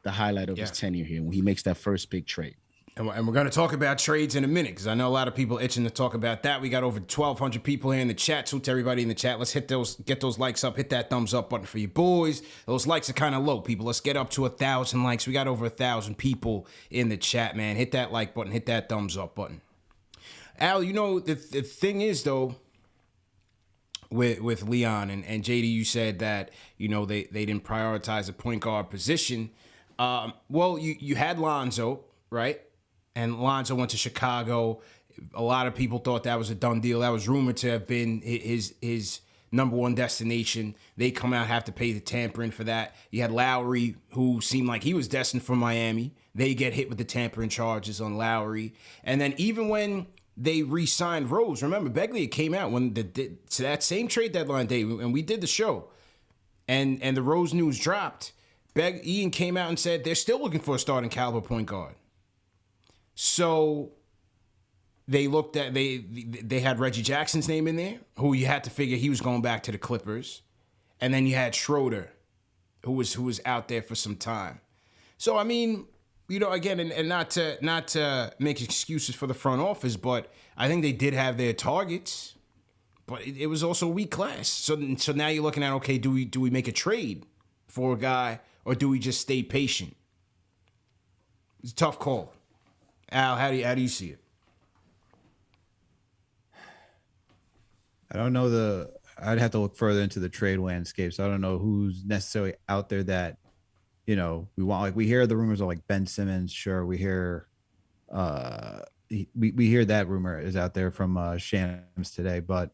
the highlight of his tenure here, when he makes that first big trade. And we're going to talk about trades in a minute because I know a lot of people itching to talk about that. We got over 1,200 people here in the chat. So to everybody in the chat, let's get those likes up. Hit that thumbs up button for you boys. Those likes are kind of low, people. Let's get up to 1,000 likes. We got over 1,000 people in the chat, man. Hit that like button. Hit that thumbs up button. Al, you know, the thing is, though, with Leon and JD, you said that, you know, they didn't prioritize the point guard position. Well, you had Lonzo, right? And Lonzo went to Chicago. A lot of people thought that was a done deal. That was rumored to have been his number one destination. They come out, have to pay the tampering for that. You had Lowry, who seemed like he was destined for Miami. They get hit with the tampering charges on Lowry. And then even when they re-signed Rose, remember, Begley came out when to that same trade deadline day, and we did the show, and the Rose news dropped. Ian came out and said they're still looking for a starting caliber point guard. So they looked at they had Reggie Jackson's name in there, who you had to figure he was going back to the Clippers, and then you had Schroeder, who was out there for some time. So I mean, you know, again, and not to make excuses for the front office, but I think they did have their targets, but it was also a weak class. So now you're looking at, okay, do we make a trade for a guy, or do we just stay patient? It's a tough call. Al, how do you see it? I don't know I'd have to look further into the trade landscape. So I don't know who's necessarily out there that, you know, we want. Like, we hear the rumors of like Ben Simmons. Sure, we hear we hear that rumor is out there from Shams today. But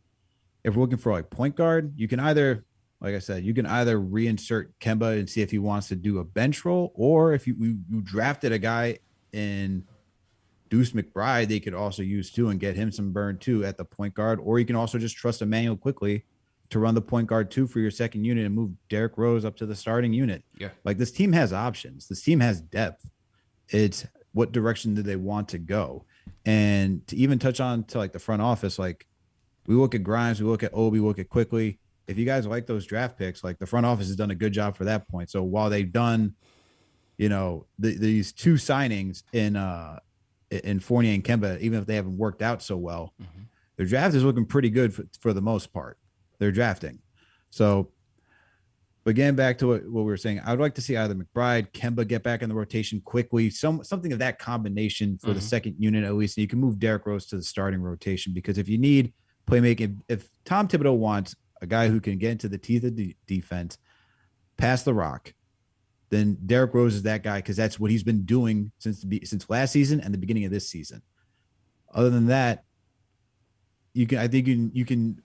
if we're looking for like point guard, you can either, like I said, you can either reinsert Kemba and see if he wants to do a bench role, or if you drafted a guy in Deuce McBride, they could also use too and get him some burn too at the point guard. Or you can also just trust Emmanuel quickly to run the point guard too for your second unit and move Derrick Rose up to the starting unit. Yeah. Like, this team has options. This team has depth. It's what direction do they want to go? And to even touch on to like the front office, like, we look at Grimes, we look at Obi, we look at Quickly. If you guys like those draft picks, like, the front office has done a good job for that point. So while they've done, you know, these two signings in Fournier and Kemba, even if they haven't worked out so well, their draft is looking pretty good for the most part. They're drafting. So, but getting back to what we were saying, I would like to see either McBride, Kemba get back in the rotation quickly, something of that combination for the second unit at least. And you can move Derrick Rose to the starting rotation, because if you need playmaking, if Tom Thibodeau wants a guy who can get into the teeth of the defense, pass the rock, then Derrick Rose is that guy, because that's what he's been doing since last season and the beginning of this season. Other than that, you can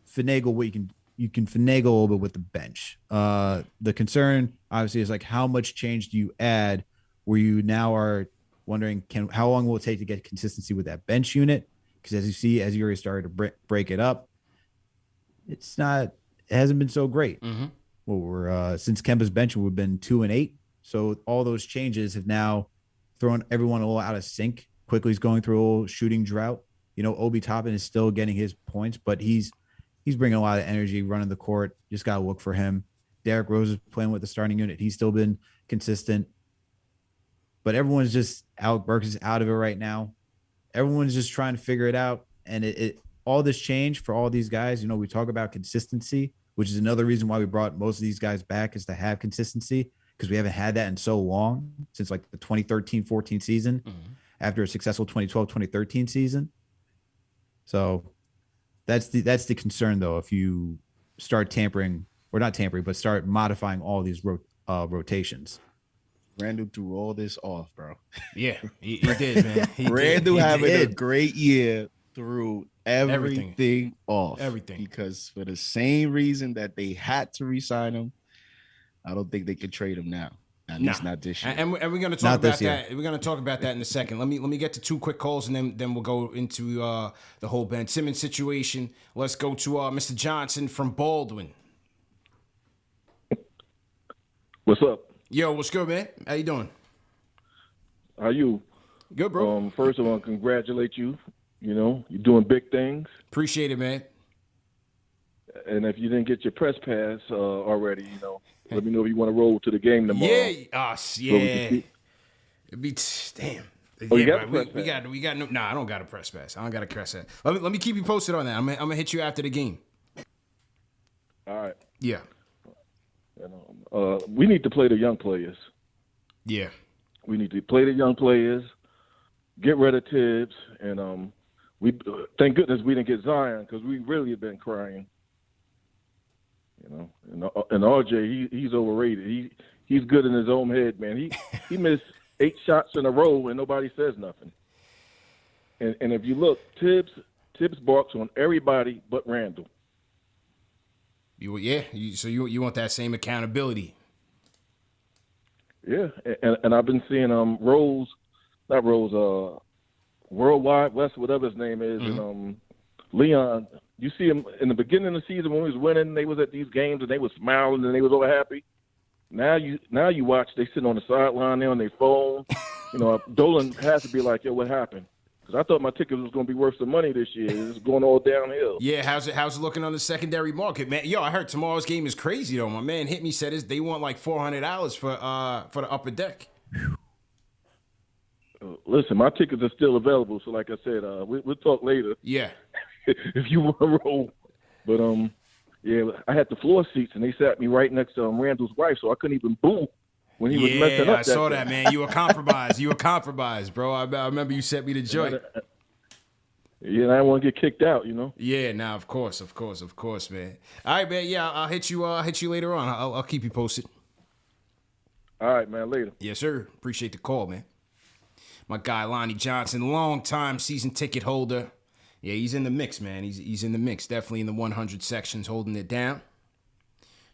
finagle you can finagle a little bit with the bench. The concern obviously is like, how much change do you add where you now are wondering how long will it take to get consistency with that bench unit? Because as you already started to break it up, it hasn't been so great. Well, we're since Kemba's bench, we've been 2-8. So all those changes have now thrown everyone a little out of sync. Quickly's going through a little shooting drought. You know, Obi Toppin is still getting his points, but he's bringing a lot of energy running the court. Just got to look for him. Derrick Rose is playing with the starting unit. He's still been consistent. But everyone's just out. Burks is out of it right now. Everyone's just trying to figure it out. And all this change for all these guys, you know, we talk about consistency, which is another reason why we brought most of these guys back, is to have consistency, because we haven't had that in so long, since like the 2013-14 season, after a successful 2012-2013 season. So that's the concern, though, if you start tampering, or not tampering, but start modifying all these rotations. Randle threw all this off, bro. Yeah, he did, man. Randle having a great year threw everything off. Everything. Because for the same reason that they had to re-sign him, I don't think they could trade him now. At least not this year. And we're going to talk about that. We're going to talk about that in a second. Let me get to two quick calls, and then we'll go into the whole Ben Simmons situation. Let's go to Mr. Johnson from Baldwin. What's up? Yo, what's good, man? How you doing? How you? Good, bro. First of all, congratulate you. You know, you're doing big things. Appreciate it, man. And if you didn't get your press pass already, you know, let me know if you want to roll to the game tomorrow. Yeah. Yeah. It'd be damn. Oh, you Yeah, got but the press pass. we got no. Nah, I don't got a press pass. I don't got a press pass. Let me keep you posted on that. I'm gonna hit you after the game. All right. Yeah. We need to play the young players. Yeah. We need to play the young players, get rid of Tibbs, and we thank goodness we didn't get Zion because we really have been crying. And RJ, he's overrated. He's good in his own head, man. He missed 8 shots in a row and nobody says nothing. And if you look, Tibbs barks on everybody but Randle. So you want that same accountability? Yeah, and I've been seeing Worldwide West, whatever his name is, and Leon. You see him in the beginning of the season when he was winning. They was at these games and they was smiling and they was all happy. Now you watch, they sitting on the sideline, they on their phone. Dolan has to be like, yo, what happened? Because I thought my ticket was going to be worth some money this year. It's going all downhill. Yeah, how's it looking on the secondary market, man? Yo, I heard tomorrow's game is crazy though. My man hit me, said they want like $400 for the upper deck. Listen, my tickets are still available. So like I said, we'll talk later. Yeah. If you want to roll. But yeah, I had the floor seats and they sat me right next to Randall's wife, so I couldn't even boo when he was messing up. I saw that, man. You were compromised. Bro. I remember you sent me the joint. Yeah, and I didn't want to get kicked out, Yeah, nah, of course, man. All right, man. Yeah, I'll hit you later on. I'll keep you posted. All right, man. Later. Yes, sir. Appreciate the call, man. My guy Lonnie Johnson, long-time season ticket holder. Yeah, he's in the mix, man. He's in the mix. Definitely in the 100 sections, holding it down.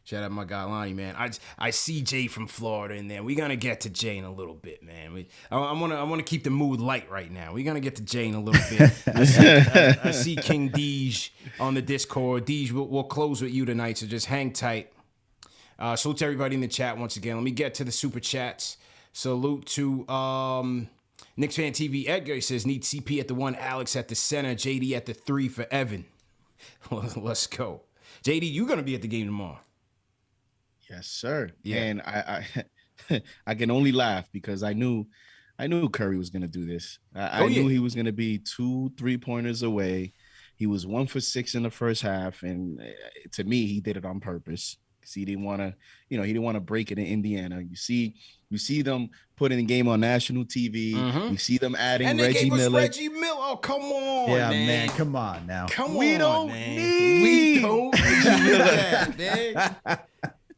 Shout out my guy Lonnie, man. I see Jay from Florida in there. We're gonna get to Jay in a little bit, man. I wanna keep the mood light right now. We're gonna get to Jay in a little bit. I see KiingDeej on the Discord. Deej, we'll close with you tonight, so just hang tight. Salute to everybody in the chat once again. Let me get to the super chats. Salute to KnicksFanTV Edgar. He says, need CP at the 1, Alex at the center, JD at the 3 for Evan. Let's go. JD, you're going to be at the game tomorrow. Yes, sir. Yeah. And I can only laugh because I knew Curry was going to do this. I knew he was going to be 2 3-pointers away. He was 1 for 6 in the first half. And to me, he did it on purpose. He didn't want to, he didn't want to break it in Indiana. You see them putting the game on national TV. You see them adding and they Reggie gave us Miller. Reggie Miller. Oh, come on, Yeah, man. come on now. We don't need that, man.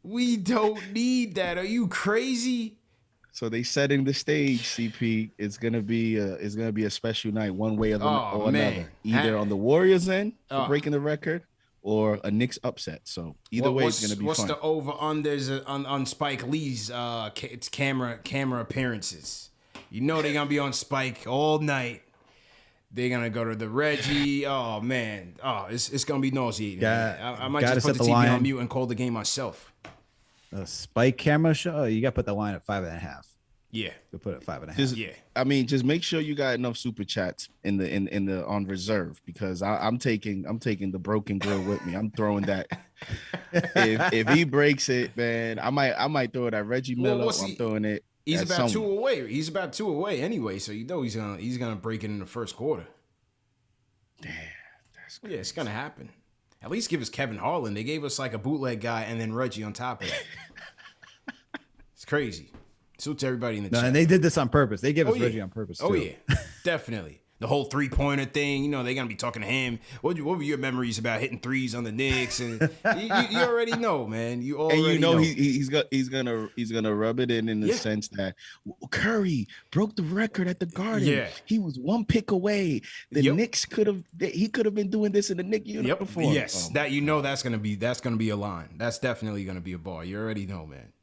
We don't need that. Are you crazy? So they setting the stage, CP. It's gonna be a special night, one way or another. Either on the Warriors end for breaking the record, or a Knicks upset. So either way, it's gonna be fun. What's the over-unders on Spike Lee's it's camera appearances? You know they're gonna be on Spike all night. They're gonna go to the Reggie. Oh man, it's gonna be nauseating. I might just put the TV on mute and call the game myself. A Spike camera show. You got to put the line at 5.5. Yeah, you put it at 5.5. I mean, just make sure you got enough super chats in the on reserve, because I'm taking the broken grill with me. I'm throwing that. if he breaks it, man, I might throw it at Reggie Miller. I'm throwing it. He's about someone. 2 away. He's about 2 away anyway, so you know he's gonna break it in the first quarter. Damn, that's crazy. Yeah, it's gonna happen. At least give us Kevin Harlan. They gave us like a bootleg guy and then Reggie on top of that. It's crazy. Salute to everybody in the chat. And they did this on purpose. They gave us Reggie on purpose too. Oh yeah, definitely. The whole 3-pointer thing, they're gonna be talking to him. What were your memories about hitting threes on the Knicks? And you already know, man. You already know. He's gonna rub it in the sense that Curry broke the record at the Garden. Yeah. He was 1 pick away. The Knicks could have been doing this in the Knicks uniform. Yes, that's gonna be a line. That's definitely gonna be a bar. You already know, man.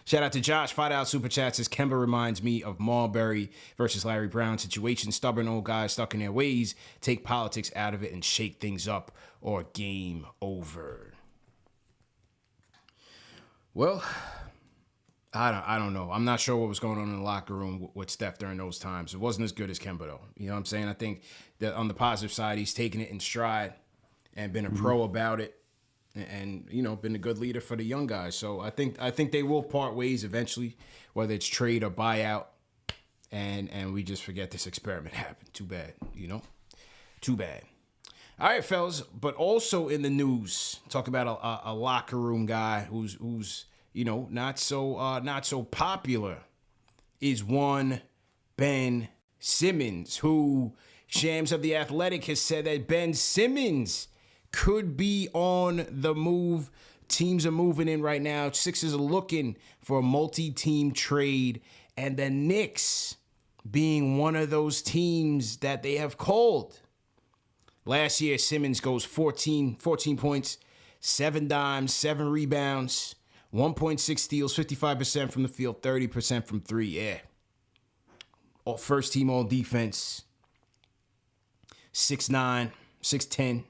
Shout out to Josh. $5 super chat says Kemba reminds me of Marbury versus Larry Brown situation. Stubborn old guys stuck in their ways. Take politics out of it and shake things up, or game over. Well, I don't know. I'm not sure what was going on in the locker room with Steph during those times. It wasn't as good as Kemba though. You know what I'm saying? I think that on the positive side, he's taken it in stride and been a pro about it. And been a good leader for the young guys. So I think they will part ways eventually, whether it's trade or buyout. and we just forget this experiment happened. Too bad, Too bad. All right, fellas, but also in the news, talk about a locker room guy who's not so popular, is one Ben Simmons, who Shams of The Athletic has said that Ben Simmons could be on the move. Teams are moving in right now. Sixers are looking for a multi-team trade, and the Knicks being one of those teams that they have called. Last year, Simmons goes 14 points, 7 dimes, 7 rebounds, 1.6 steals, 55% from the field, 30% from three. Yeah. First team all defense. 6'9", 6'10".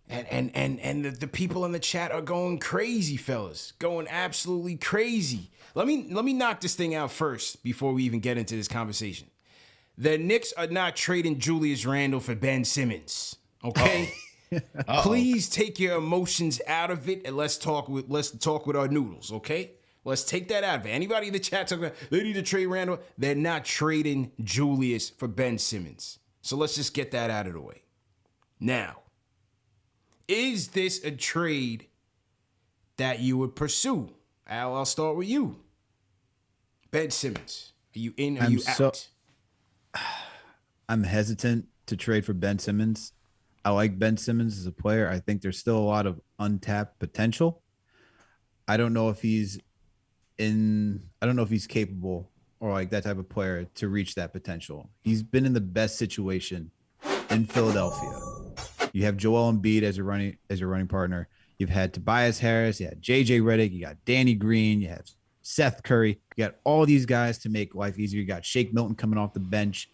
And the people in the chat are going crazy, fellas. Going absolutely crazy. Let me knock this thing out first before we even get into this conversation. The Knicks are not trading Julius Randle for Ben Simmons. Okay? Please take your emotions out of it and let's talk with our noodles, okay? Let's take that out of it. Anybody in the chat talking about they need to trade Randle, they're not trading Julius for Ben Simmons. So let's just get that out of the way. Now, is this a trade that you would pursue? Al, I'll start with you. Ben Simmons. Are you in? Are you out? I'm hesitant to trade for Ben Simmons. I like Ben Simmons as a player. I think there's still a lot of untapped potential. I don't know if he's capable or like that type of player to reach that potential. He's been in the best situation in Philadelphia. You have Joel Embiid as your running partner. You've had Tobias Harris. You had JJ Redick. You got Danny Green. You have Seth Curry. You got all these guys to make life easier. You got Shake Milton coming off the bench.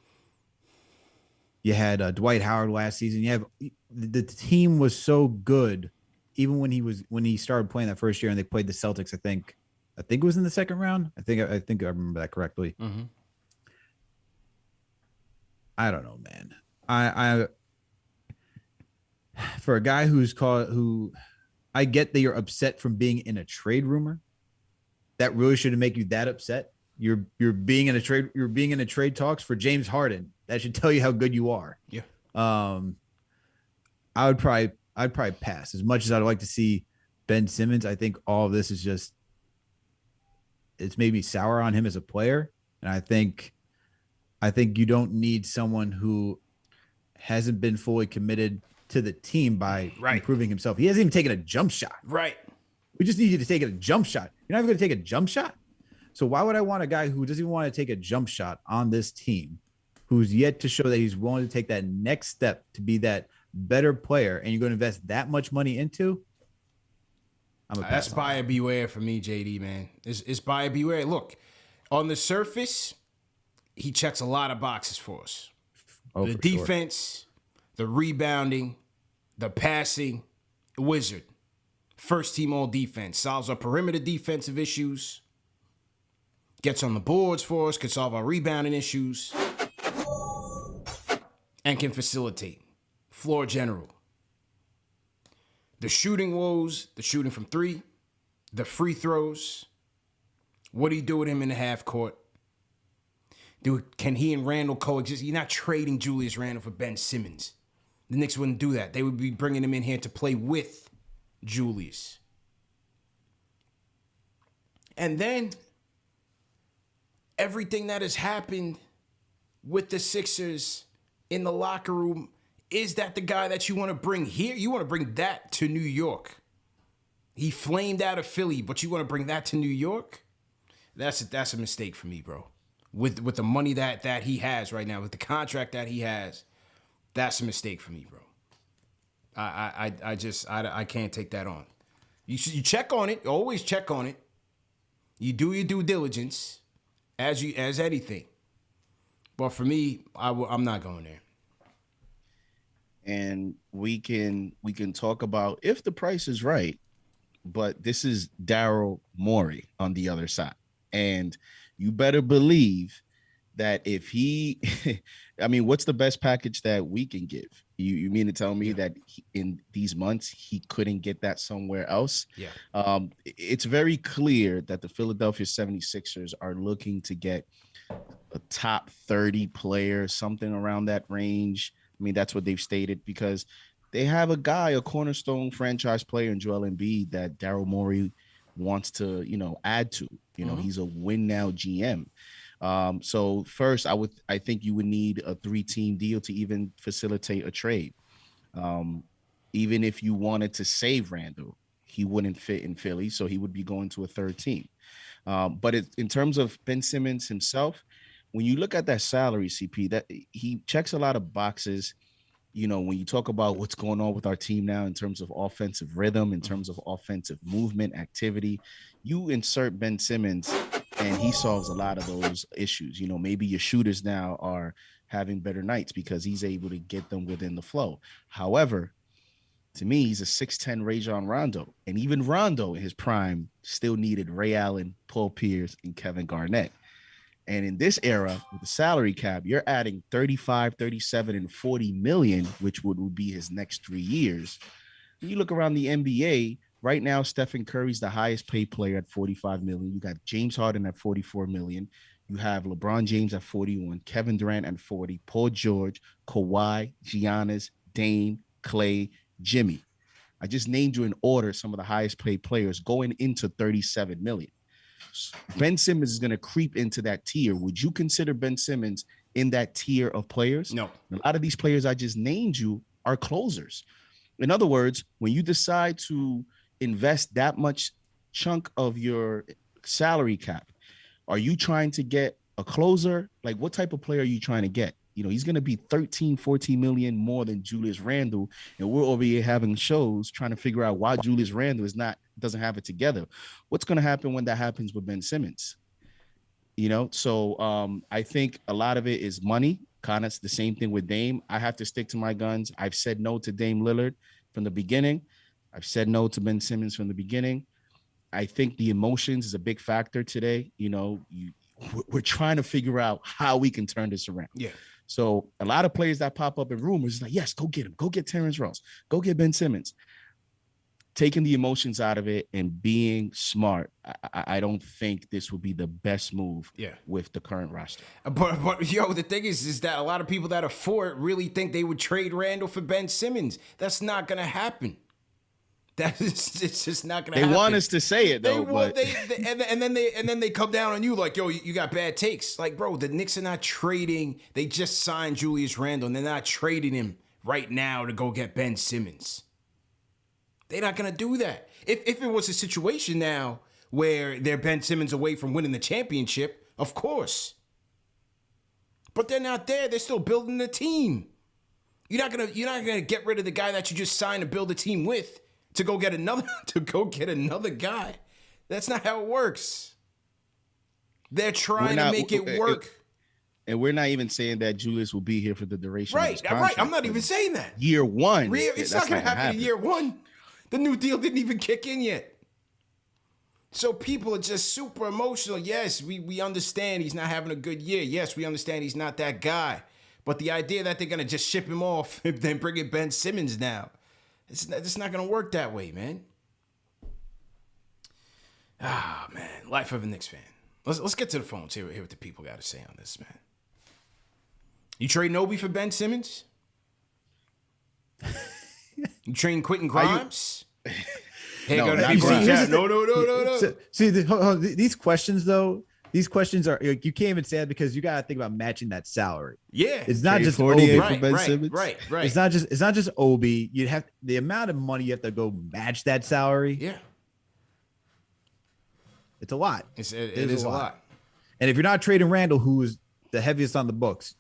You had Dwight Howard last season. You have the team was so good, even when he started playing that first year and they played the Celtics. I think it was in the second round. I think I remember that correctly. Mm-hmm. I don't know, man. I for a guy who I get that you're upset from being in a trade rumor. That really shouldn't make you that upset. You're being in a trade talks for James Harden. That should tell you how good you are. Yeah. I'd probably pass. As much as I'd like to see Ben Simmons, I think all of this is just it's maybe sour on him as a player. And I think you don't need someone who hasn't been fully committed to the team by improving himself. He hasn't even taken a jump shot. Right. We just need you to take a jump shot. You're not even going to take a jump shot. So why would I want a guy who doesn't even want to take a jump shot on this team, who's yet to show that he's willing to take that next step to be that better player, and you're going to invest that much money into? That's buyer beware for me, JD, man. It's buyer beware. Look, on the surface, he checks a lot of boxes for us. The defense, the rebounding, the passing, wizard. First team all defense. Solves our perimeter defensive issues. Gets on the boards for us. Can solve our rebounding issues. And can facilitate. Floor general. The shooting woes. The shooting from three. The free throws. What do you do with him in the half court? Can he and Randle coexist? You're not trading Julius Randle for Ben Simmons. The Knicks wouldn't do that. They would be bringing him in here to play with Julius. And then everything that has happened with the Sixers in the locker room, is that the guy that you want to bring here? You want to bring that to New York. He flamed out of Philly, but you want to bring that to New York? That's a mistake for me, bro. With the money that he has right now, with the contract that he has, that's a mistake for me, bro. I can't take that on. You check on it. Always check on it. You do your due diligence as anything. But for me, I'm not going there. And we can talk about if the price is right, but this is Daryl Morey on the other side. And you better believe that if he, I mean, what's the best package that we can give? You mean to tell me that in these months he couldn't get that somewhere else? Yeah. It's very clear that the Philadelphia 76ers are looking to get a top 30 player, something around that range. I mean, that's what they've stated, because they have a guy, a cornerstone franchise player in Joel Embiid that Daryl Morey wants to, add to. He's a win now GM. So first, I think you would need a 3-team deal to even facilitate a trade. Even if you wanted to save Randle, he wouldn't fit in Philly, so he would be going to a third team. But in terms of Ben Simmons himself, when you look at that salary, CP, that he checks a lot of boxes. When you talk about what's going on with our team now in terms of offensive rhythm, in terms of offensive movement, activity, you insert Ben Simmons and he solves a lot of those issues. Maybe your shooters now are having better nights because he's able to get them within the flow. However, to me, he's a 6'10" Rajon Rondo. And even Rondo in his prime still needed Ray Allen, Paul Pierce, and Kevin Garnett. And in this era, with the salary cap, you're adding 35, 37, and 40 million, which would be his next 3 years. When you look around the NBA, right now, Stephen Curry's the highest paid player at 45 million. You got James Harden at 44 million. You have LeBron James at 41, Kevin Durant at 40, Paul George, Kawhi, Giannis, Dame, Clay, Jimmy. I just named you in order some of the highest paid players going into 37 million. Ben Simmons is going to creep into that tier. Would you consider Ben Simmons in that tier of players? No. A lot of these players I just named you are closers. In other words, when you decide to invest that much chunk of your salary cap, are you trying to get a closer? Like, what type of player are you trying to get? He's going to be 13, 14 million more than Julius Randle. And we're over here having shows trying to figure out why Julius Randle doesn't have it together. What's going to happen when that happens with Ben Simmons? So I think a lot of it is money. Kind of the same thing with Dame. I have to stick to my guns. I've said no to Dame Lillard from the beginning. I've said no to Ben Simmons from the beginning. I think the emotions is a big factor today. We're trying to figure out how we can turn this around. Yeah. So a lot of players that pop up in rumors is like, yes, go get him. Go get Terrence Ross. Go get Ben Simmons. Taking the emotions out of it and being smart, I don't think this would be the best move with the current roster. But the thing is that a lot of people that are for it really think they would trade Randle for Ben Simmons. That's not going to happen. It's just not going to happen. They want us to say it, though. And then they come down on you like, yo, you got bad takes. Like, bro, the Knicks are not trading. They just signed Julius Randle, and they're not trading him right now to go get Ben Simmons. They're not going to do that. If it was a situation now where they're Ben Simmons away from winning the championship, of course. But they're not there. They're still building the team. You're not gonna get rid of the guy that you just signed to build a team with to go get another guy. That's not how it works. They're trying to make it work. And we're not even saying that Julius will be here for the duration of his contract. Right. I'm not even saying that. Year one. It's not going to happen in year one. The new deal didn't even kick in yet. So people are just super emotional. Yes, we understand he's not having a good year. Yes, we understand he's not that guy. But the idea that they're going to just ship him off and then bring in Ben Simmons now, it's not going to work that way, man. Ah, man. Life of a Knicks fan. Let's get to the phones. Hear what the people got to say on this, man. You trade Obi for Ben Simmons? You trading Quentin Grimes? No. These questions, though, are, you can't even say that because you got to think about matching that salary. Yeah. It's not just 48 Obi. for Ben Simmons. Right. It's not just Obi. You'd have the amount of money you have to go match that salary. Yeah. It's a lot. It is a lot. And if you're not trading Randle, who is the heaviest on the books,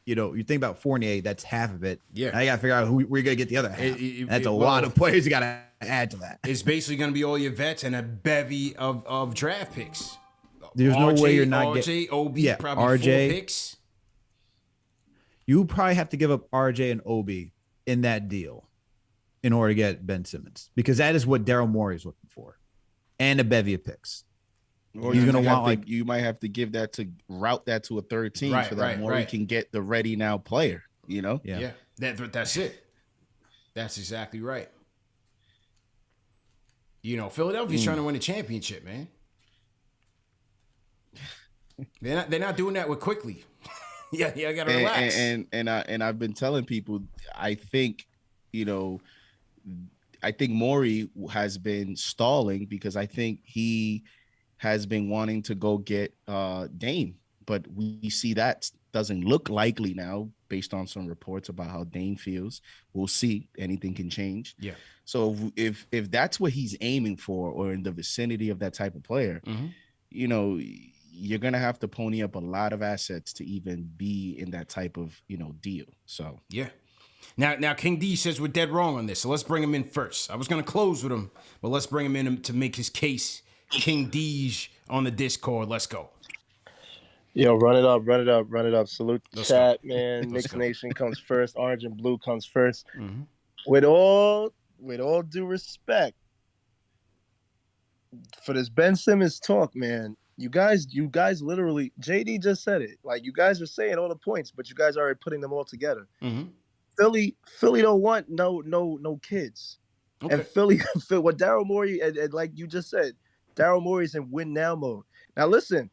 you think about Fournier, that's half of it. Yeah. Now you got to figure out where you're going to get the other half. That's a lot of players you got to add to that. It's basically going to be all your vets and a bevy of draft picks. There's no way you're not getting RJ, probably RJ, 4 picks. You probably have to give up RJ and Obi in that deal in order to get Ben Simmons, because that is what Daryl Morey is looking for, and a bevy of picks. Or he's going to want you might have to give that to route that to a third team so that Morey can get the ready now player. Yeah. That's it. That's exactly right. Philadelphia's trying to win a championship, man. They're not doing that with Quickly. Yeah, I gotta relax. And I've been telling people, I think, I think Morey has been stalling because I think he has been wanting to go get Dame, but we see that doesn't look likely now based on some reports about how Dame feels. We'll see. Anything can change. Yeah. So if that's what he's aiming for, or in the vicinity of that type of player, you're gonna have to pony up a lot of assets to even be in that type of deal. So yeah. Now KiingDeej says we're dead wrong on this, so let's bring him in first. I was gonna close with him, but let's bring him in to make his case. KiingDeej on the Discord. Let's go. Yo, run it up. Salute the chat, go. man. Knicks Nation comes first. Orange and blue comes first. Mm-hmm. With all due respect for this Ben Simmons talk, man, you guys literally, JD just said it. Like, you guys are saying all the points, but you guys are already putting them all together. Mm-hmm. Philly don't want no kids. Okay. And Philly, what Daryl Morey, and like you just said, Daryl Morey's in win now mode. Now listen,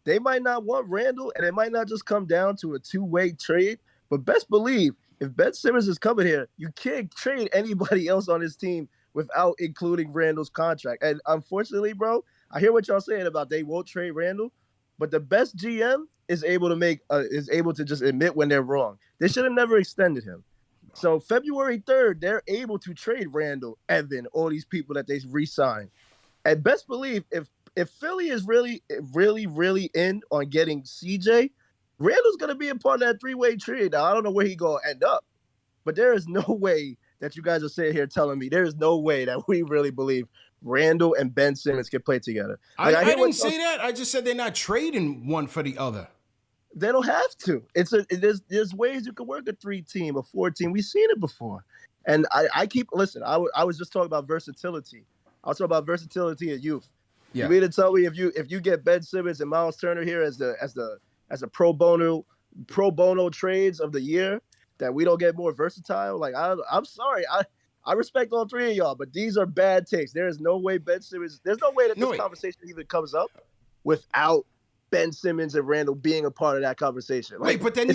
they might not want Randle, and it might not just come down to a two-way trade, but best believe if Ben Simmons is coming here, you can't trade anybody else on his team without including Randle's contract. And unfortunately, bro, I hear what y'all saying about they won't trade Randle, but the best GM is able to just admit when they're wrong. They should have never extended him. So February 3rd, they're able to trade Randle, Evan, all these people that they re-signed. And best believe if Philly is really in on getting CJ, Randle's going to be a part of that three-way trade. Now, I don't know where he's going to end up, but there is no way that you guys are sitting here telling me there is no way that we really believe Randle and Ben Simmons can play together. Like, I didn't say that. I just said they're not trading one for the other. They don't have to. There's ways you can work a 3-team, a 4-team. We've seen it before. And I was just talking about versatility. I was talking about versatility of youth. Yeah. You mean to tell me if you get Ben Simmons and Miles Turner here as a pro bono trades of the year, that we don't get more versatile? Like, I'm sorry. I respect all three of y'all, but these are bad takes. There is no way Ben Simmons, there's no way that this conversation even comes up without Ben Simmons and Randle being a part of that conversation. Like, wait, but then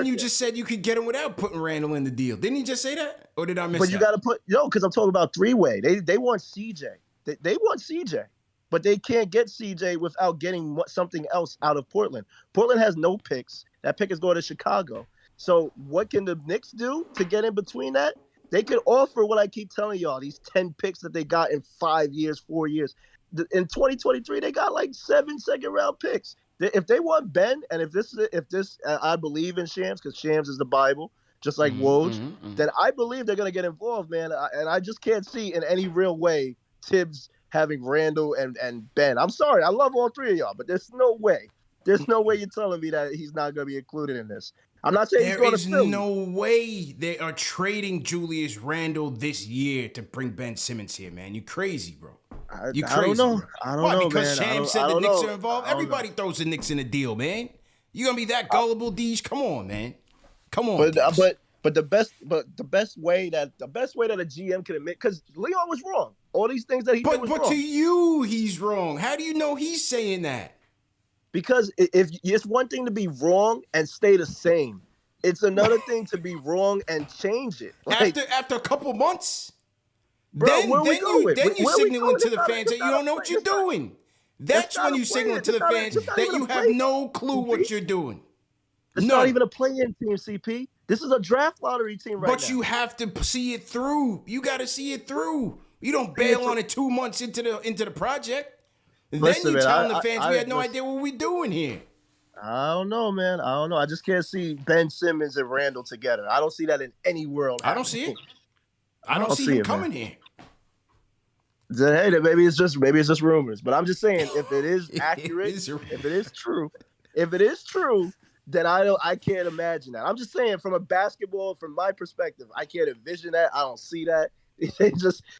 you just said you could get him without putting Randle in the deal. Didn't you just say that? Or did I miss that? But you got to because I'm talking about three-way. They want CJ. They want CJ, but they can't get CJ without getting something else out of Portland. Portland has no picks. That pick is going to Chicago. So what can the Knicks do to get in between that? They could offer what I keep telling y'all, these 10 picks that they got in 5 years, 4 years. In 2023, they got like 7 second-round picks. If they want Ben, and if this, I believe in Shams, because Shams is the Bible, just like Woj, then I believe they're gonna get involved, man. And I just can't see in any real way Tibbs having Randle and Ben. I'm sorry, I love all three of y'all, but there's no way you're telling me that he's not gonna be included in this. I'm not saying he's going to Philly. There is no way they are trading Julius Randle this year to bring Ben Simmons here, man. You crazy, bro. You crazy, I don't know. Bro. I don't know, because man. Sham said the Knicks are involved? Everybody throws the Knicks in a deal, man. You gonna be that gullible, Deej? Come on, man. Come on. But the best way that a GM can admit, because Leon was wrong. All these things that he did was wrong. But to you, he's wrong. How do you know he's saying that? Because if it's one thing to be wrong and stay the same, it's another thing to be wrong and change it. Like, after a couple months, bro, then you signaling to the fans that you don't know what you're doing. That's when you signaling to the fans that you have no clue what you're doing. It's not even a play-in team, CP. This is a draft lottery team right now. But you have to see it through. You got to see it through. You don't bail on it 2 months into the project. Then you telling the fans we had no idea what we're doing here. I don't know, man. I don't know. I just can't see Ben Simmons and Randle together. I don't see that in any world. I don't see it. I don't see him coming here. Hey, maybe it's just rumors. But I'm just saying, if it is accurate, if it is true, then I can't imagine that. I'm just saying, from my perspective, I can't envision that. I don't see that.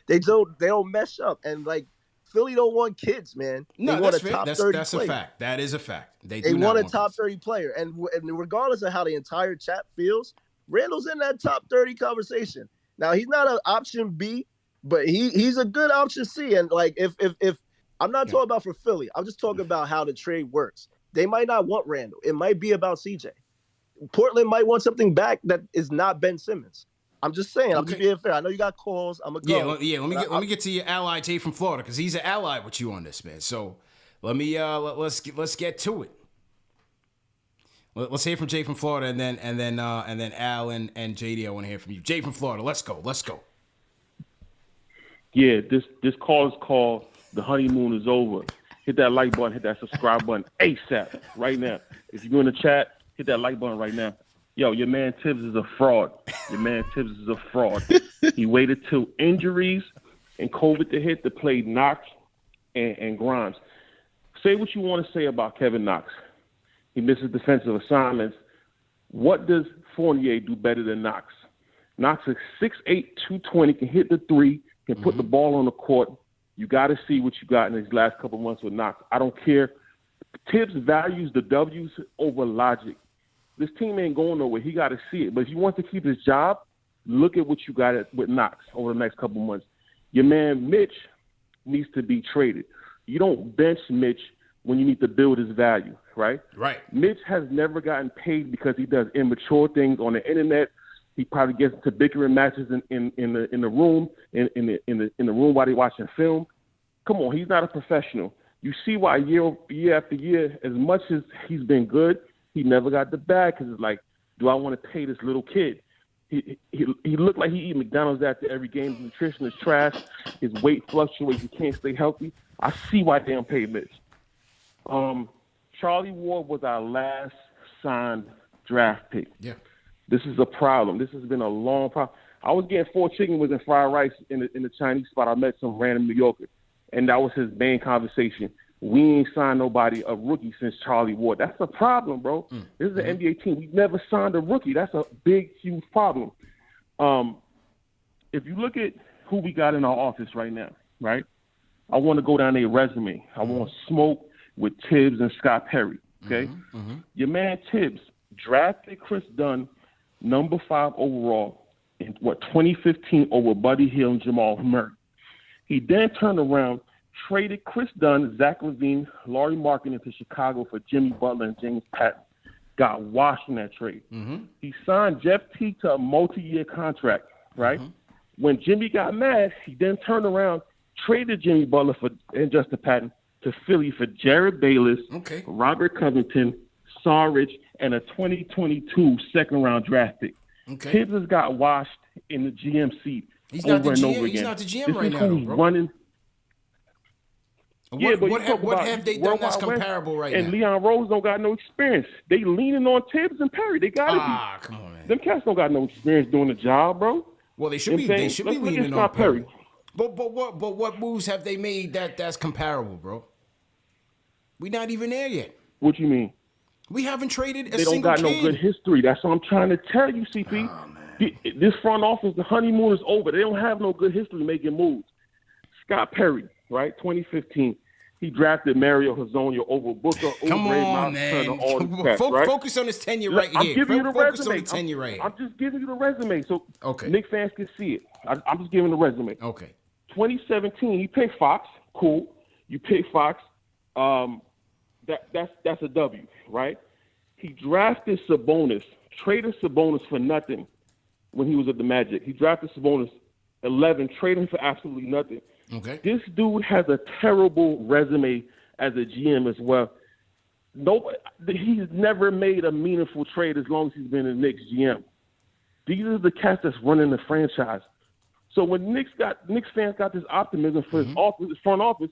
They don't mesh up. And like, Philly don't want kids, man. No, they want that's a top fair. 30 that's player. A fact. That is a fact. They want a top 30 player. And regardless of how the entire chat feels, Randle's in that top 30 conversation. Now, he's not an option B, but he's a good option C. And like, if I'm not talking about for Philly, I'm just talking about how the trade works. They might not want Randle. It might be about CJ. Portland might want something back that is not Ben Simmons. I'm just saying. I'm just being fair. I know you got calls. I'm gonna go. Let me get to your ally Jay from Florida because he's an ally with you on this, man. So let me let's get to it. Let's hear from Jay from Florida, and then Al and JD. I want to hear from you. Jay from Florida. Let's go. Yeah, this call is called The Honeymoon Is Over. Hit that like button, hit that subscribe button ASAP right now. If you're in the chat, hit that like button right now. Yo, your man Tibbs is a fraud. He waited till injuries and COVID to hit to play Knox and Grimes. Say what you want to say about Kevin Knox. He misses defensive assignments. What does Fournier do better than Knox? Knox is 6'8", 220, can hit the three, can put the ball on the court. You got to see what you got in these last couple months with Knox. I don't care. Tibbs values the W's over logic. This team ain't going nowhere. He got to see it. But if he wants to keep his job, look at what you got with Knox over the next couple months. Your man Mitch needs to be traded. You don't bench Mitch when you need to build his value, right? Right. Mitch has never gotten paid because he does immature things on the internet. He probably gets into bickering matches in the room while they're watching film. Come on, he's not a professional. You see why year after year, as much as he's been good, he never got the bag because it's like, do I want to pay this little kid? He looked like he eat McDonald's after every game. His nutrition is trash. His weight fluctuates. He can't stay healthy. I see why they don't pay Mitch. Charlie Ward was our last signed draft pick. Yeah. This is a problem. This has been a long problem. I was getting 4 chicken wings and fried rice in the Chinese spot. I met some random New Yorker, and that was his main conversation. We ain't signed nobody, a rookie, since Charlie Ward. That's a problem, bro. This is an NBA team. We've never signed a rookie. That's a big, huge problem. If you look at who we got in our office right now, right, I want to go down their resume. I want to smoke with Tibbs and Scott Perry, okay? Your man Tibbs drafted Chris Dunn, number 5 overall, in 2015 over Buddy Hield and Jamal Murray. He then turned around, traded Chris Dunn, Zach LaVine, Laurie Markkinen to Chicago for Jimmy Butler and James Patton. Got washed in that trade. He signed Jeff Teague to a multi-year contract, right? When Jimmy got mad, he then turned around, traded Jimmy Butler and Justin Patton to Philly for Jared Bayless, Robert Covington, Sarich, and a 2022 second-round draft pick. Tibbs has got washed in the GM seat over and over again. He's not the GM right now, bro. Running. What have they done that's comparable right now? And Leon Rose don't got no experience. They leaning on Tibbs and Perry. They got to be. Come on, man. Them cats don't got no experience doing the job, bro. Well, they should be leaning on Perry. But what moves have they made that's comparable, bro? We're not even there yet. What you mean? We haven't traded a They don't single got kid. no good history. That's what I'm trying to tell you, CP. This front office, the honeymoon is over. They don't have no good history making moves. Scott Perry, right, 2015. He drafted Mario Hezonja over Booker. Come on, man. Focus on his tenure right here. I'm giving you the Focus resume. on the tenure right here. I'm just giving you the resume so Okay. Knicks fans can see it. I'm just giving the resume. Okay. 2017, he picked Fox. Cool. You pick Fox. That's a W, right? He drafted Sabonis, traded Sabonis for nothing when he was at the Magic. He drafted Sabonis 11, traded him for absolutely nothing. Okay. This dude has a terrible resume as a GM as well. He's never made a meaningful trade as long as he's been a Knicks GM. These are the cats that's running the franchise. So when Knicks fans got this optimism for his front office,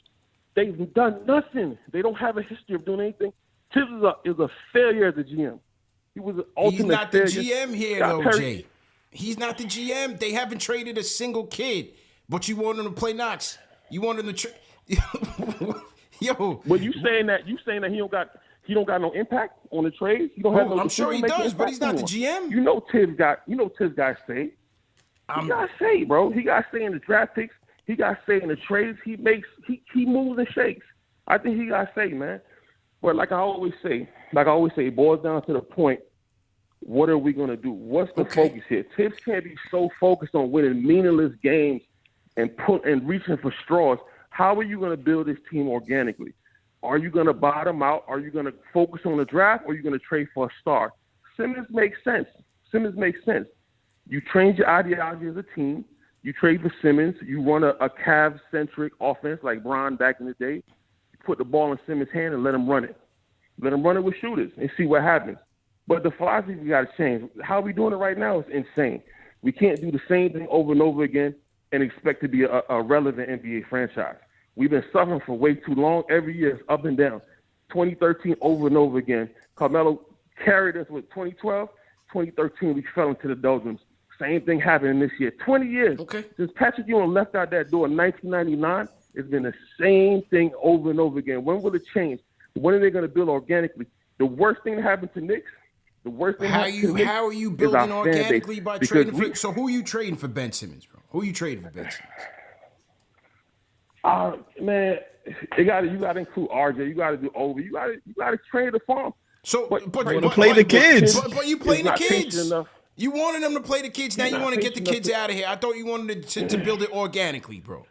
they've done nothing. They don't have a history of doing anything. Tibbs is a failure as a GM. He was an ultimate He's not the failure. GM here, though, Jay. He's not the GM. They haven't traded a single kid, but you want him to play Knox. You want him to trade. Yo. Well, you saying that he don't got no impact on the trades? He don't have no. I'm sure he does, but he's not the GM. You know Tibbs got say. He got say, bro. He got say in the draft picks. He got say in the trades. He moves and shakes. I think he got say, man. But like I always say, it boils down to the point. What are we gonna do? What's the focus here? Tibbs can't be so focused on winning meaningless games and reaching for straws. How are you gonna build this team organically? Are you going to bottom out? Are you going to focus on the draft? Or are you going to trade for a star? Simmons makes sense. You change your ideology as a team. You trade for Simmons. You run a Cavs-centric offense like Bron back in the day. You put the ball in Simmons' hand and let him run it. Let him run it with shooters and see what happens. But the philosophy we got to change. How we doing it right now is insane. We can't do the same thing over and over again and expect to be a relevant NBA franchise. We've been suffering for way too long. Every year it's up and down. 2013 over and over again. Carmelo carried us with 2012. 2013 we fell into the doldrums. Same thing happening this year. 20 years. Okay. Since Patrick Ewing left out that door in 1999, it's been the same thing over and over again. When will it change? When are they going to build organically? The worst thing that happened to Knicks, how are you building organically by trading for? So who are you trading for Ben Simmons, bro? Who are you trading for Ben Simmons? Man, you got to include RJ. You got to do Obi. You got to trade the farm. So, but play the kids. But you playing the kids. Enough. You wanted them to play the kids. Now you want to get the kids out of here. I thought you wanted to build it organically, bro.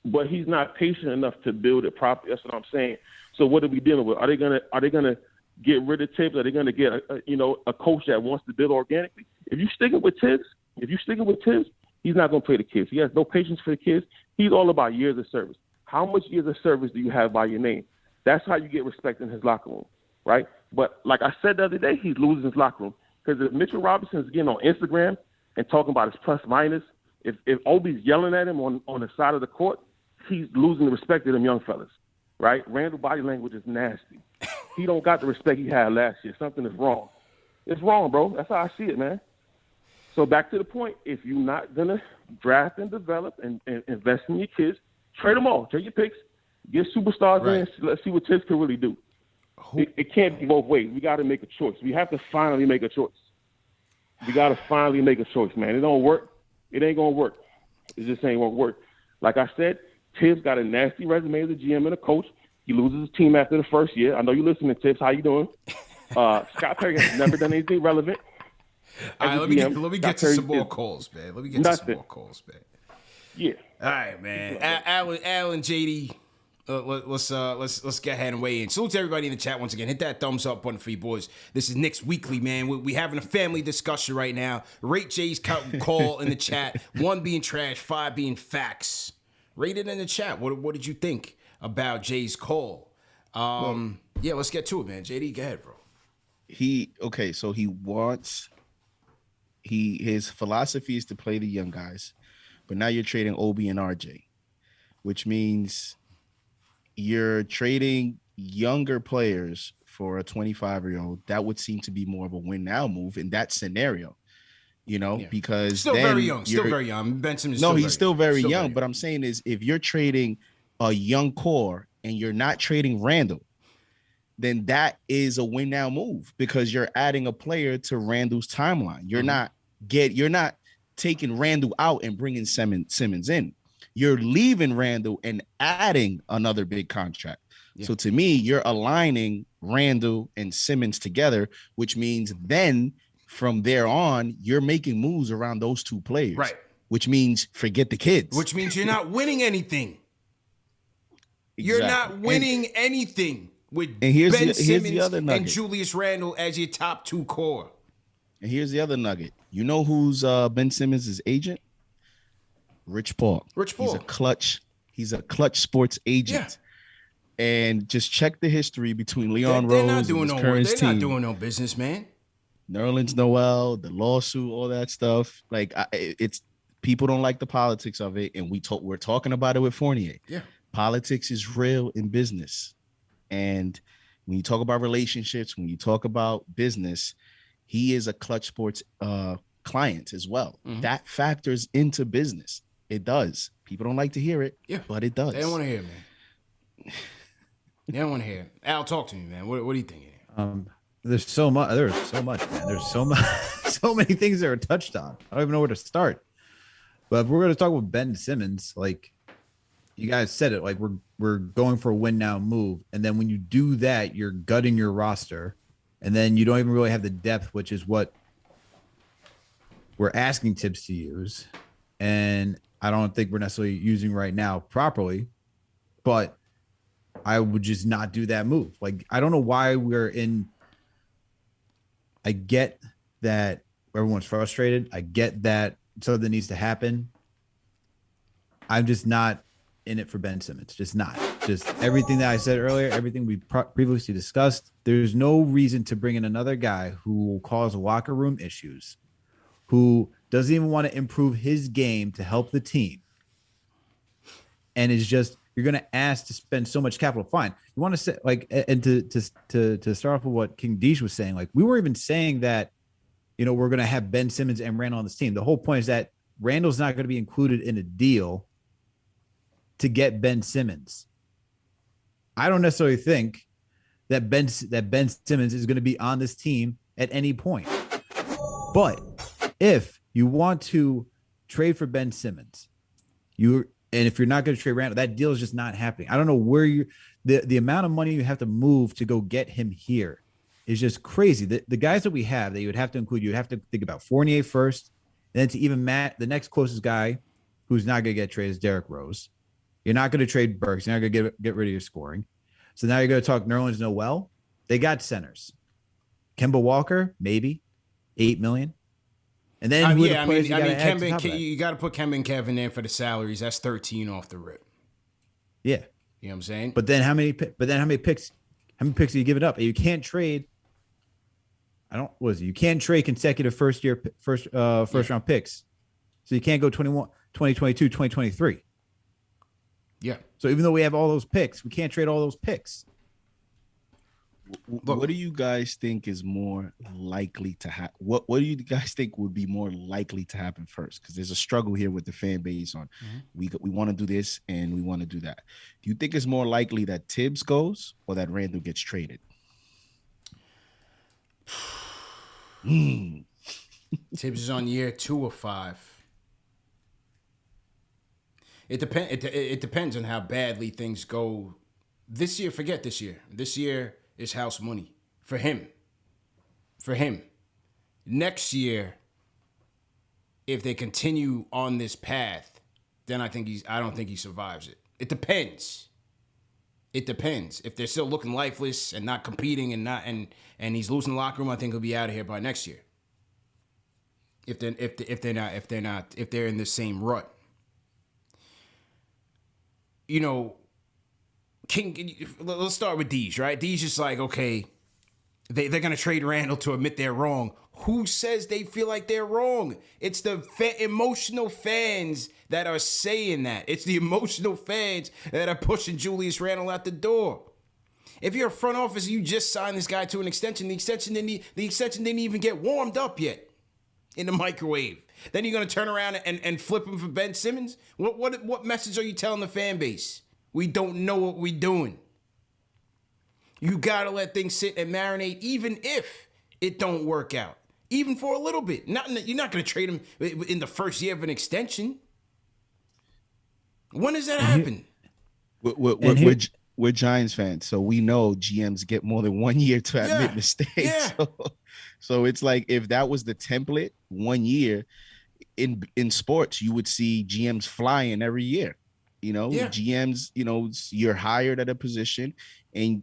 But he's not patient enough to build it properly. That's what I'm saying. So what are we dealing with? Are they gonna get rid of Tibbs? Are they gonna get a coach that wants to build organically? If you sticking with Tibbs, he's not gonna play the kids. He has no patience for the kids. He's all about years of service. How much years of service do you have by your name? That's how you get respect in his locker room, right? But like I said the other day, he's losing his locker room. Because if Mitchell Robinson is getting on Instagram and talking about his plus minus, if Obi's yelling at him on the side of the court, he's losing the respect of them young fellas, right? Randle body language is nasty. He don't got the respect he had last year. Something is wrong. It's wrong, bro. That's how I see it, man. So back to the point, if you're not going to draft and develop and invest in your kids, trade them all. Trade your picks. Get superstars in and let's see what Tibbs can really do. It can't be both ways. We got to make a choice. We have to finally make a choice. We got to finally make a choice, man. It don't work. It ain't going to work. It just ain't going to work. Like I said, Tibbs got a nasty resume as a GM and a coach. He loses his team after the first year. I know you're listening, Tibbs. How you doing? Scott Perry has never done anything relevant. All right, let me get to some more calls, man. Yeah. All right, man. Alan, JD. Let's get ahead and weigh in. Salute to everybody in the chat once again. Hit that thumbs up button for you boys. This is Knicks Weekly, man. We having a family discussion right now. Rate Jay's call in the chat. 1 being trash, 5 being facts. Rate it in the chat. What did you think about Jay's call? Yeah, let's get to it, man. JD, go ahead, bro. So his philosophy is to play the young guys, but now you're trading Obi and RJ, which means you're trading younger players for a 25-year-old. That would seem to be more of a win now move in that scenario, because still very young. Ben Simmons. He's still very young. But I'm saying is if you're trading a young core and you're not trading Randle, then that is a win now move because you're adding a player to Randle's timeline. You're not taking Randle out and bringing Simmons in. You're leaving Randle and adding another big contract. Yeah. So to me, you're aligning Randle and Simmons together, which means then from there on, you're making moves around those two players. Right. Which means forget the kids. Which means you're not winning anything. Exactly. You're not winning anything with Ben Simmons and Julius Randle as your top 2 core. And here's the other nugget. You know who's Ben Simmons' agent? Rich Paul. He's a clutch sports agent. Yeah. And just check the history between Leon Rose and his current team. They're not doing no business, man. Nerlens Noel, the lawsuit, all that stuff. Like it's people don't like the politics of it, and we're talking about it with Fournier. Yeah, politics is real in business, and when you talk about relationships, when you talk about business, he is a clutch sports client as well. Mm-hmm. That factors into business. It does. People don't like to hear it, but it does. They don't want to hear it, man. They don't want to hear it. Al, talk to me, man. What do you think? There's so much, man. There's so much, so many things that are touched on. I don't even know where to start. But if we're going to talk about Ben Simmons, like you guys said it, like we're going for a win now move. And then when you do that, you're gutting your roster. And then you don't even really have the depth, which is what we're asking Tibbs to use. And I don't think we're necessarily using right now properly. But I would just not do that move. Like, I don't know why I get that everyone's frustrated. I get that something needs to happen. I'm just not in it for Ben Simmons. Just not. Just everything that I said earlier, everything we previously discussed. There's no reason to bring in another guy who will cause locker room issues, who doesn't even want to improve his game to help the team. And it's just, you're going to ask to spend so much capital. Fine. You want to say, like, and to start off with what KiingDeej was saying, like, we weren't even saying that, we're going to have Ben Simmons and Randle on this team. The whole point is that Randle's not going to be included in a deal to get Ben Simmons. I don't necessarily think that Ben Simmons is going to be on this team at any point. But if you want to trade for Ben Simmons, and if you're not going to trade Randle, that deal is just not happening. I don't know where the amount of money you have to move to go get him here is just crazy. The guys that we have that you would have to include, you would have to think about Fournier first, and then to even the next closest guy who's not going to get traded is Derrick Rose. You're not going to trade Burks. You're not going to get rid of your scoring. So now you're going to talk Nerlens Noel. They got centers. Kemba Walker, maybe $8 million. And then you got to put Kemba and Kevin in for the salaries. That's 13 off the rip. Yeah, you know what I'm saying. But then how many picks? How many picks do you give it up? You can't trade. You can't trade consecutive first round picks. So you can't go 2022, 2023. Yeah. So even though we have all those picks, we can't trade all those picks. What do you guys think is more likely to happen? What do you guys think would be more likely to happen first? Because there's a struggle here with the fan base on we want to do this and we want to do that. Do you think it's more likely that Tibbs goes or that Randle gets traded? Tibbs is on year 2 of 5. It depends on how badly things go this year. Forget this year. This year is house money for him. Next year, if they continue on this path, then I don't think he survives it. It depends. If they're still looking lifeless and not competing and he's losing the locker room, I think he'll be out of here by next year. If they're in the same rut. Let's start with Deej, right? Deej is like, okay, they're going to trade Randle to admit they're wrong. Who says they feel like they're wrong? It's the emotional fans that are saying that. It's the emotional fans that are pushing Julius Randle out the door. If you're a front office and you just signed this guy to an extension, the extension didn't even get warmed up yet in the microwave. Then you're going to turn around and flip him for Ben Simmons? What message are you telling the fan base? We don't know what we're doing. You got to let things sit and marinate, even if it don't work out. Even for a little bit. You're not going to trade him in the first year of an extension. When does that happen? We're Giants fans, so we know GMs get more than 1 year to admit mistakes. Yeah. So it's like if that was the template, 1 year in sports, you would see GMs flying every year. GMs, you're hired at a position, and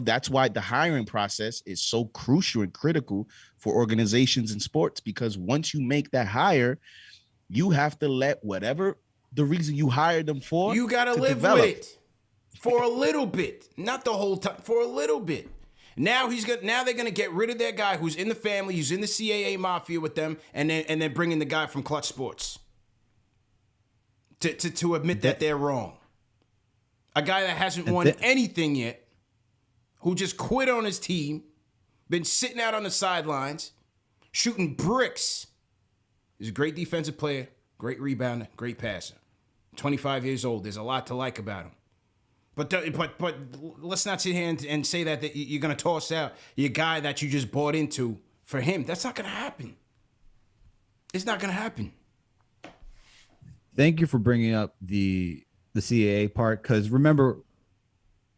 that's why the hiring process is so crucial and critical for organizations in sports, because once you make that hire, you have to let whatever the reason you hired them for, you got to live with it for a little bit, not the whole time, for a little bit. Now they're gonna get rid of that guy who's in the family, who's in the CAA mafia with them, and then bring in the guy from Clutch Sports to admit that they're wrong. A guy that hasn't won anything yet, who just quit on his team, been sitting out on the sidelines, shooting bricks. He's a great defensive player, great rebounder, great passer. 25 years old. There's a lot to like about him. But let's not sit here and say that you're going to toss out your guy that you just bought into for him. That's not going to happen. It's not going to happen. Thank you for bringing up the CAA part, because remember,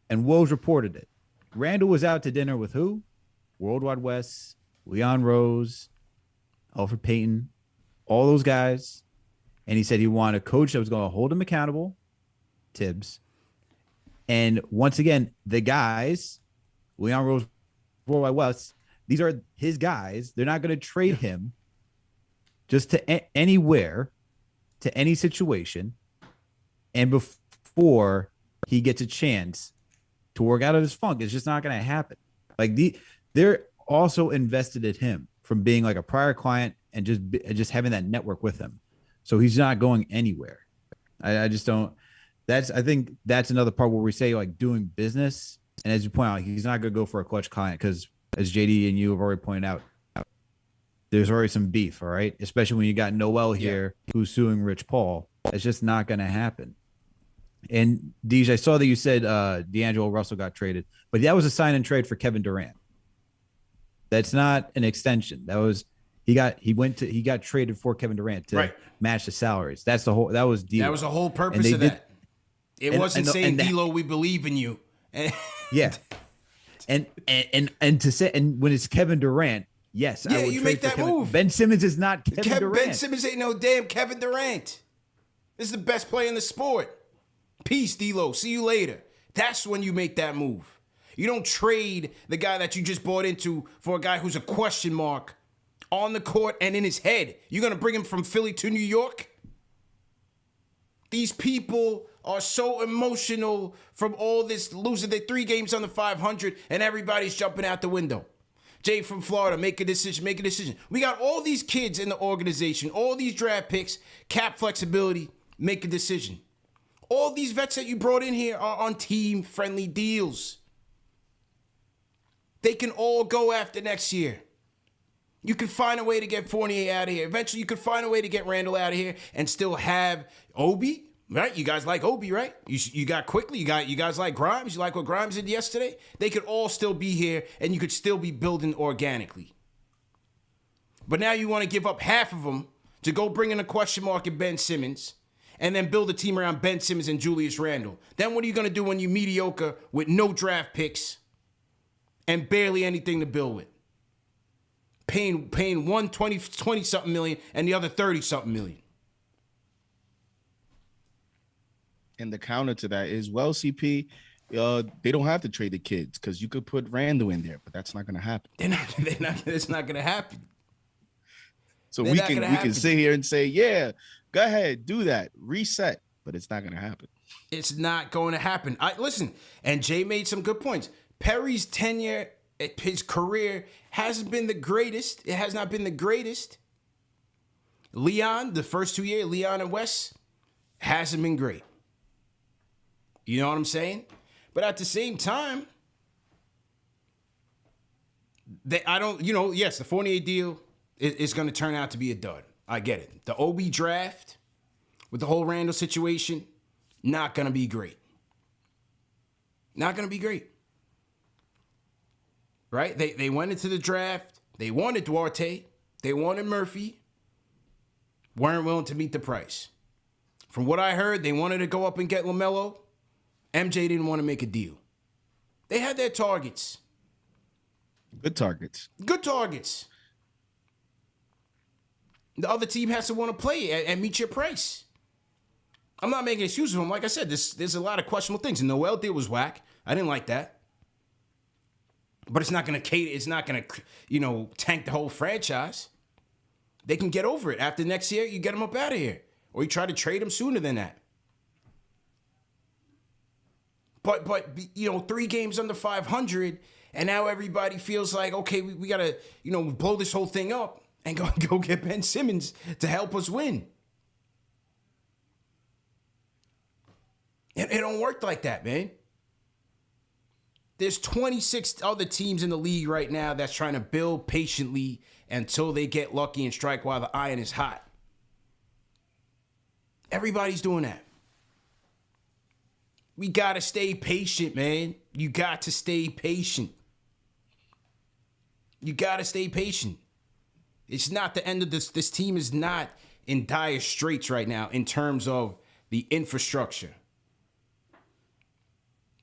and Woj reported it, Randle was out to dinner with who? World Wide Wes, Leon Rose, Alfred Payton, all those guys. And he said he wanted a coach that was going to hold him accountable, Tibbs, And once again, the guys, Leon Rose, Worldwide West, these are his guys. They're not going to trade him just to anywhere, to any situation. And before he gets a chance to work out of his funk, it's just not going to happen. Like they're also invested in him from being like a prior client and just having that network with him. So he's not going anywhere. I just don't. I think that's another part where we say like doing business. And as you point out, he's not going to go for a clutch client because, as JD and you have already pointed out, there's already some beef. All right, especially when you got Noel here who's suing Rich Paul. It's just not going to happen. And Deej, I saw that you said D'Angelo Russell got traded, but that was a sign and trade for Kevin Durant. That's not an extension. That was he got traded for Kevin Durant to match the salaries. That was D'Lo. That was the whole purpose of that. It wasn't saying D'Lo, we believe in you. Yeah. And to say, and when it's Kevin Durant, yes, I would you trade make for that Kevin. move. Ben Simmons is not Kevin Durant. Ben Simmons ain't no damn Kevin Durant. This is the best player in the sport. Peace, D'Lo. See you later. That's when you make that move. You don't trade the guy that you just bought into for a guy who's a question mark on the court and in his head. You're going to bring him from Philly to New York? These people are so emotional from all this losing their 3 games under 500 and everybody's jumping out the window. Jay from Florida, make a decision. We got all these kids in the organization, all these draft picks, cap flexibility, make a decision. All these vets that you brought in here are on team-friendly deals. They can all go after next year. You can find a way to get Fournier out of here. Eventually, you could find a way to get Randle out of here and still have Obi, right? You guys like Obi, right? You got Quickly. You guys like Grimes. You like what Grimes did yesterday? They could all still be here, and you could still be building organically. But now you want to give up half of them to go bring in a question mark in Ben Simmons and then build a team around Ben Simmons and Julius Randle. Then what are you going to do when you're mediocre with no draft picks and barely anything to build with? Paying one 20-something million and the other 30-something million. And the counter to that is, well, CP, they don't have to trade the kids because you could put Randle in there, but that's not going to happen. It's not going to happen. So we can sit here and say, yeah, go ahead, do that, reset, but it's not going to happen. It's not going to happen. Listen, and Jay made some good points. Perry's tenure, his career hasn't been the greatest. It has not been the greatest. Leon, the first 2 years, Leon and Wes, hasn't been great. You know what I'm saying? But at the same time, yes, the Fournier deal is going to turn out to be a dud. I get it. The OB draft with the whole Randle situation, not going to be great. Not going to be great. Right? They went into the draft. They wanted Duarte. They wanted Murphy. Weren't willing to meet the price. From what I heard, they wanted to go up and get LaMelo. MJ didn't want to make a deal. They had their targets. Good targets. The other team has to want to play and meet your price. I'm not making excuses for them. Like I said, there's a lot of questionable things. And Noel deal was whack. I didn't like that. But it's not going to cater. It's not going to, tank the whole franchise. They can get over it. After next year, you get them up out of here. Or you try to trade them sooner than that. But 3 games under 500, and now everybody feels like, okay, we got to, blow this whole thing up and go get Ben Simmons to help us win. It don't work like that, man. There's 26 other teams in the league right now that's trying to build patiently until they get lucky and strike while the iron is hot. Everybody's doing that. We got to stay patient, man. You got to stay patient. It's not the end of this. This team is not in dire straits right now in terms of the infrastructure.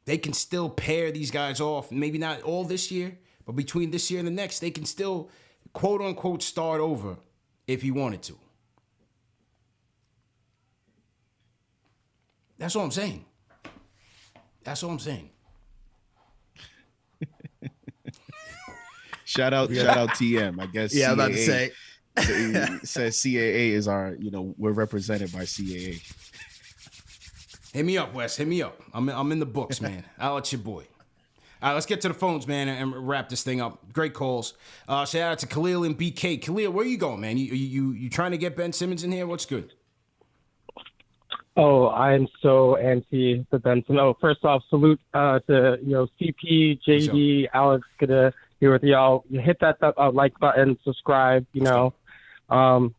They can still pair these guys off. Maybe not all this year, but between this year and the next, they can still, quote unquote, start over if he wanted to. That's all I'm saying. That's all I'm saying. Shout out TM. I guess. Yeah, I'm about to say. It says CAA is our, we're represented by CAA. Hit me up, Wes. Hit me up. I'm in the books, man. I'll let your boy. All right, let's get to the phones, man, and wrap this thing up. Great calls. Shout out to Khalil and BK. Khalil, where you going, man? You trying to get Ben Simmons in here? What's good? Oh, I'm so anti the Ben Simmons. Oh, first off, salute to CP, JD, Alex. Good to here with y'all. You hit that like button, subscribe. I'm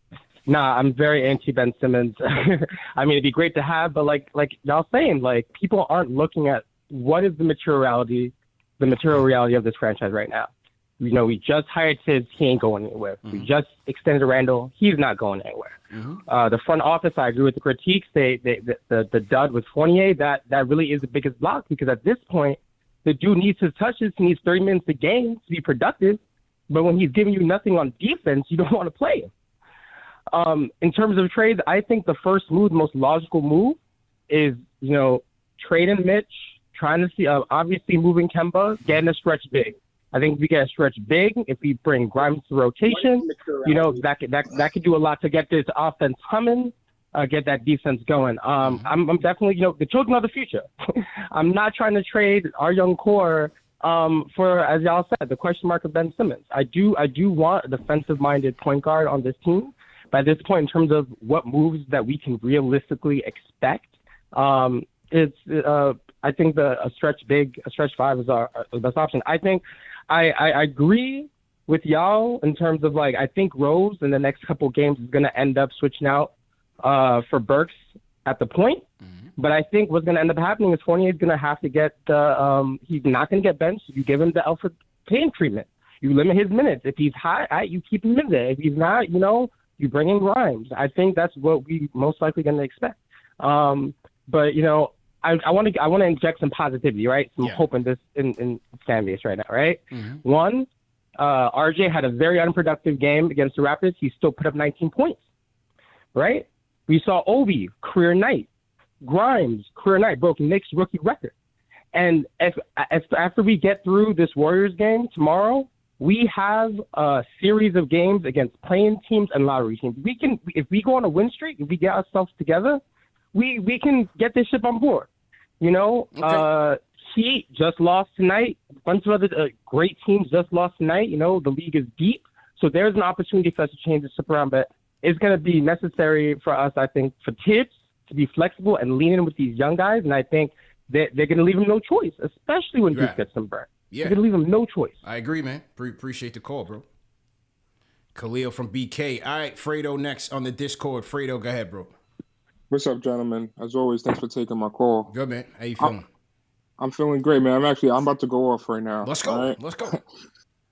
very anti Ben Simmons. I mean, it'd be great to have, but like y'all saying, like people aren't looking at what is the material reality of this franchise right now. We just hired Tibbs. He ain't going anywhere. Mm-hmm. We just extended Randle. He's not going anywhere. Mm-hmm. The front office, I agree with the critiques. The dud with Fournier, that really is the biggest block, because at this point, the dude needs his touches. He needs 30 minutes a game to be productive. But when he's giving you nothing on defense, you don't want to play him. In terms of trades, I think the first move, the most logical move, is trading Mitch, trying to see obviously moving Kemba, getting a stretch big. I think if we get a stretch big, if we bring Grimes to rotation, that could do a lot to get this offense humming, get that defense going. I'm definitely, the children of the future. I'm not trying to trade our young core for, as y'all said, the question mark of Ben Simmons. I do want a defensive-minded point guard on this team. But at this point, in terms of what moves that we can realistically expect, I think a stretch five is our best option. I think I agree with y'all in terms of I think Rose in the next couple of games is going to end up switching out for Burks at the point. Mm-hmm. But I think what's going to end up happening is Fournier is going to have to get he's not going to get benched. You give him the Alfred Payne treatment. You limit his minutes. If he's hot, you keep him in there. If he's not, you bring in Grimes. I think that's what we most likely going to expect. But I want to inject some positivity, right? Some hope in this in fan base right now, right? Mm-hmm. One, RJ had a very unproductive game against the Raptors. He still put up 19 points, right? We saw Obi, career night. Grimes, career night, broke Knicks rookie record. And if after we get through this Warriors game tomorrow, we have a series of games against playing teams and lottery teams. If we go on a win streak, if we get ourselves together, we can get this ship on board. Okay. Heat just lost tonight. A bunch of other great teams just lost tonight. The league is deep. So there's an opportunity for us to change the ship around. But it's going to be necessary for us, I think, for Tibbs to be flexible and lean in with these young guys. And I think they're going to leave them no choice, especially when Duke gets some burn. Yeah. They're going to leave them no choice. I agree, man. Appreciate the call, bro. Khalil from BK. All right, Fredo next on the Discord. Fredo, go ahead, bro. What's up, gentlemen? As always, thanks for taking my call. Good, man. How you feeling? I'm feeling great, man. I'm about to go off right now. Let's go. Right? Let's go.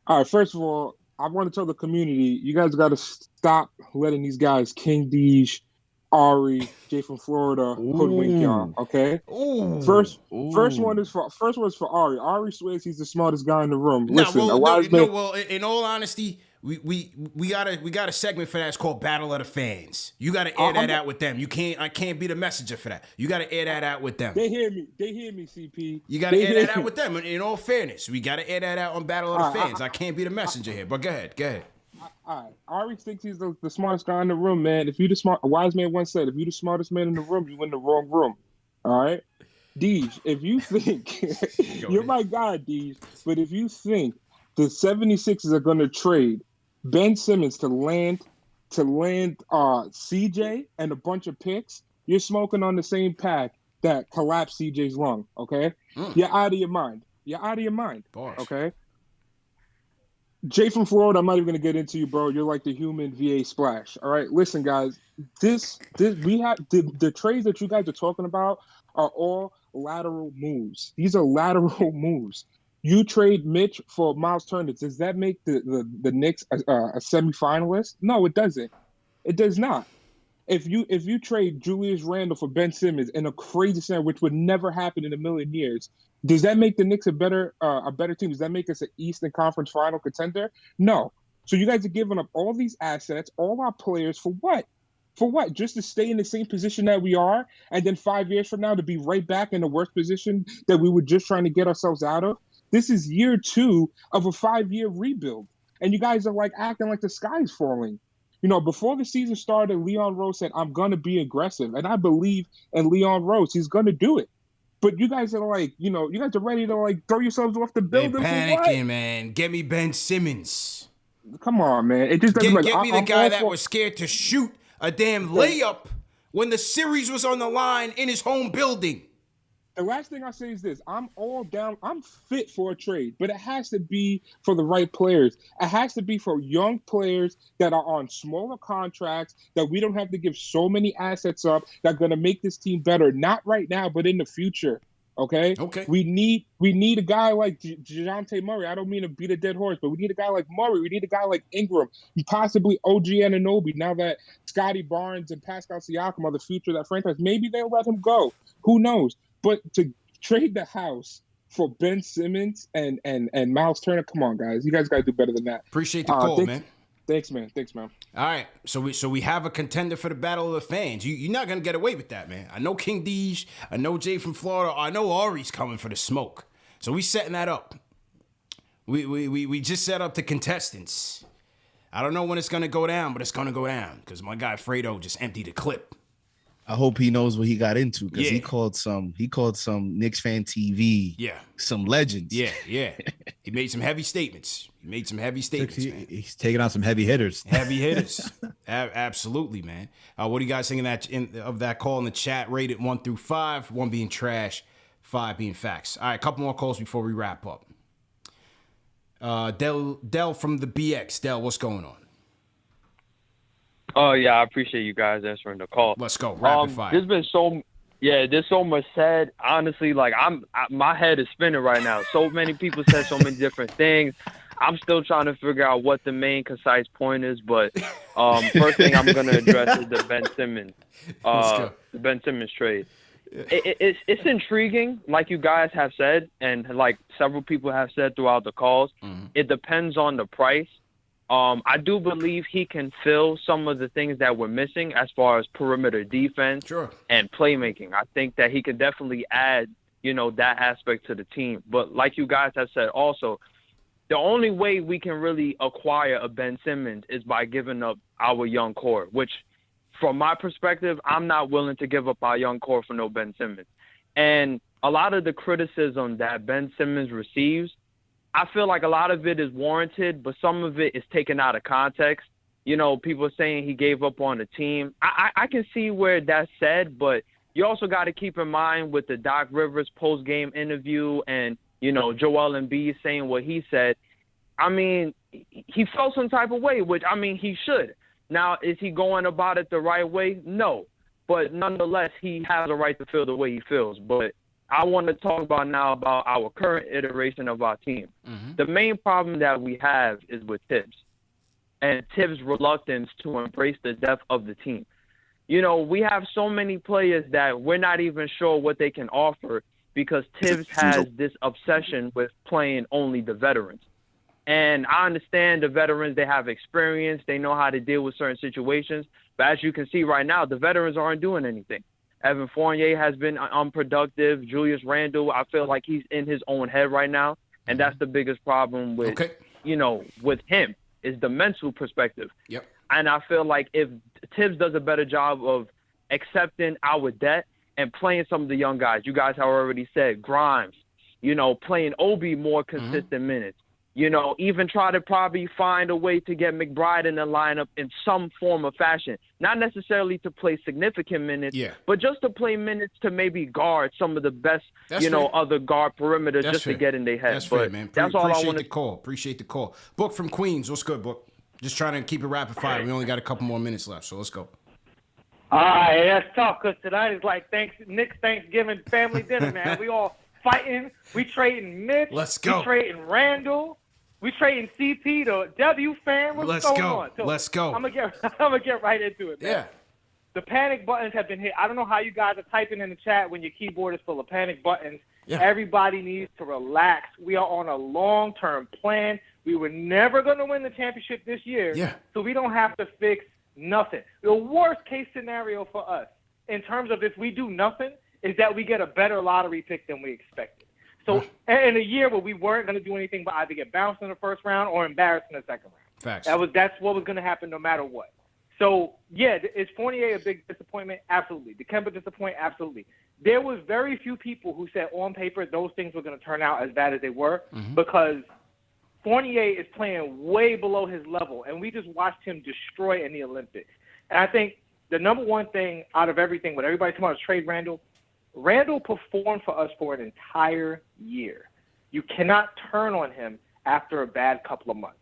All right. First of all, I want to tell the community, you guys got to stop letting these guys, KiingDeej, Ari, Jay from Florida, hoodwink y'all. Okay. Ooh. First one is for Ari. Ari swears he's the smartest guy in the room. Listen, well, in all honesty, we got a segment for that. It's called Battle of the Fans. You got to air that out with them. I can't be the messenger for that. You got to air that out with them. They hear me, CP. You got to air that out with them. In all fairness, we got to air that out on Battle of the Fans. I can't be the messenger here, but go ahead. All right. Ari thinks he's the smartest guy in the room, man. A wise man once said, if you're the smartest man in the room, you in the wrong room. All right? Deej, if you think, you're my guy, Deej, but if you think the 76ers are going to trade Ben Simmons to land CJ and a bunch of picks, you're smoking on the same pack that collapsed CJ's lung, okay? You're out of your mind. Bars. Okay? Jay from Florida, I'm not even going to get into you, bro. You're like the human VA Splash, all right? Listen, guys, the trades that you guys are talking about are all lateral moves. These are lateral moves. You trade Mitch for Miles Turner. Does that make the Knicks a semifinalist? No, it doesn't. It does not. If you trade Julius Randle for Ben Simmons in a crazy scenario, which would never happen in a million years, does that make the Knicks a better team? Does that make us an Eastern Conference final contender? No. So you guys are giving up all these assets, all our players for what? For what? Just to stay in the same position that we are, and then 5 years from now to be right back in the worst position that we were just trying to get ourselves out of? This is year 2 of a 5-year rebuild. And you guys are like acting like the sky's falling. You know, before the season started, Leon Rose said, I'm going to be aggressive. And I believe in Leon Rose. He's going to do it. But you guys are like, you know, you guys are ready to like throw yourselves off the building. They're panicking, man. Get me Ben Simmons. Come on, man. It just doesn't get me the guy that was scared to shoot a damn layup when the series was on the line in his home building. The last thing I say is this. I'm all down. I'm fit for a trade, but it has to be for the right players. It has to be for young players that are on smaller contracts, that we don't have to give so many assets up, that are going to make this team better. Not right now, but in the future. Okay? We need a guy like DeJounte Murray. I don't mean to beat a dead horse, but we need a guy like Murray. We need a guy like Ingram, and possibly OG Anunoby. Now that Scotty Barnes and Pascal Siakam are the future of that franchise, maybe they'll let him go. Who knows? But to trade the house for Ben Simmons and Miles Turner, come on, guys. You guys got to do better than that. Appreciate the call, man. Thanks, man. All right, so we have a contender for the Battle of the Fans. You're not going to get away with that, man. I know KiingDeej. I know Jay from Florida. I know Ari's coming for the smoke. So we setting that up. We just set up the contestants. I don't know when it's going to go down, but it's going to go down because my guy Fredo just emptied a clip. I hope he knows what he got into because he called some KnicksFanTV some legends. Yeah. He made some heavy statements. Man. He's taking on some heavy hitters. Absolutely, man. What do you guys think of that call in the chat? Rated 1 through 5, 1 being trash, 5 being facts. All right, a couple more calls before we wrap up. Dell from the BX. Dell, what's going on? Oh, yeah, I appreciate you guys answering the call. Let's go. Rapid fire. There's so much said. Honestly, like my head is spinning right now. So many people said so many different things. I'm still trying to figure out what the main concise point is. But first thing I'm going to address is the Ben Simmons trade. It's intriguing, like you guys have said, and like several people have said throughout the calls. Mm-hmm. It depends on the price. I do believe he can fill some of the things that we're missing as far as perimeter defense and playmaking. I think that he could definitely add, that aspect to the team. But like you guys have said also, the only way we can really acquire a Ben Simmons is by giving up our young core, which from my perspective, I'm not willing to give up our young core for no Ben Simmons. And a lot of the criticism that Ben Simmons receives, I feel like a lot of it is warranted, but some of it is taken out of context. People are saying he gave up on the team. I can see where that's said, but you also got to keep in mind with the Doc Rivers post-game interview and, Joel Embiid saying what he said. I mean, he felt some type of way, which, he should. Now, is he going about it the right way? No. But nonetheless, he has a right to feel the way he feels. But I want to talk about our current iteration of our team. Mm-hmm. The main problem that we have is with Tibbs and Tibbs' reluctance to embrace the depth of the team. We have so many players that we're not even sure what they can offer because Tibbs has this obsession with playing only the veterans. And I understand the veterans, they have experience, they know how to deal with certain situations. But as you can see right now, the veterans aren't doing anything. Evan Fournier has been unproductive. Julius Randle, I feel like he's in his own head right now. And that's the biggest problem with, with him is the mental perspective. Yep. And I feel like if Tibbs does a better job of accepting our debt and playing some of the young guys, you guys have already said, Grimes, playing Obi more consistent minutes. Even try to probably find a way to get McBride in the lineup in some form of fashion. Not necessarily to play significant minutes, but just to play minutes to maybe guard some of the best, other guard perimeter just to get in their head. That's fair, man. That's all I want to call. Appreciate the call. Book from Queens. What's good, Book? Just trying to keep it rapid fire. We only got a couple more minutes left, so let's go. All right, that's tough because tonight is like Knicks Thanksgiving family dinner, man. We all fighting. We trading Mitch. Let's go. We trading Randall. We trading CP to W fan. What's going on? So Let's go. I'm gonna get right into it, man. Yeah. The panic buttons have been hit. I don't know how you guys are typing in the chat when your keyboard is full of panic buttons. Yeah. Everybody needs to relax. We are on a long-term plan. We were never going to win the championship this year, so we don't have to fix nothing. The worst case scenario for us in terms of if we do nothing is that we get a better lottery pick than we expected. So in a year where we weren't going to do anything but either get bounced in the first round or embarrassed in the second round. Facts. That's what was going to happen no matter what. So, yeah, is Fournier a big disappointment? Absolutely. Did Kemba disappoint? Absolutely. There was very few people who said on paper those things were going to turn out as bad as they were because Fournier is playing way below his level, and we just watched him destroy in the Olympics. And I think the number one thing out of everything, what everybody talking about is trade Randle. Randle performed for us for an entire year. You cannot turn on him after a bad couple of months.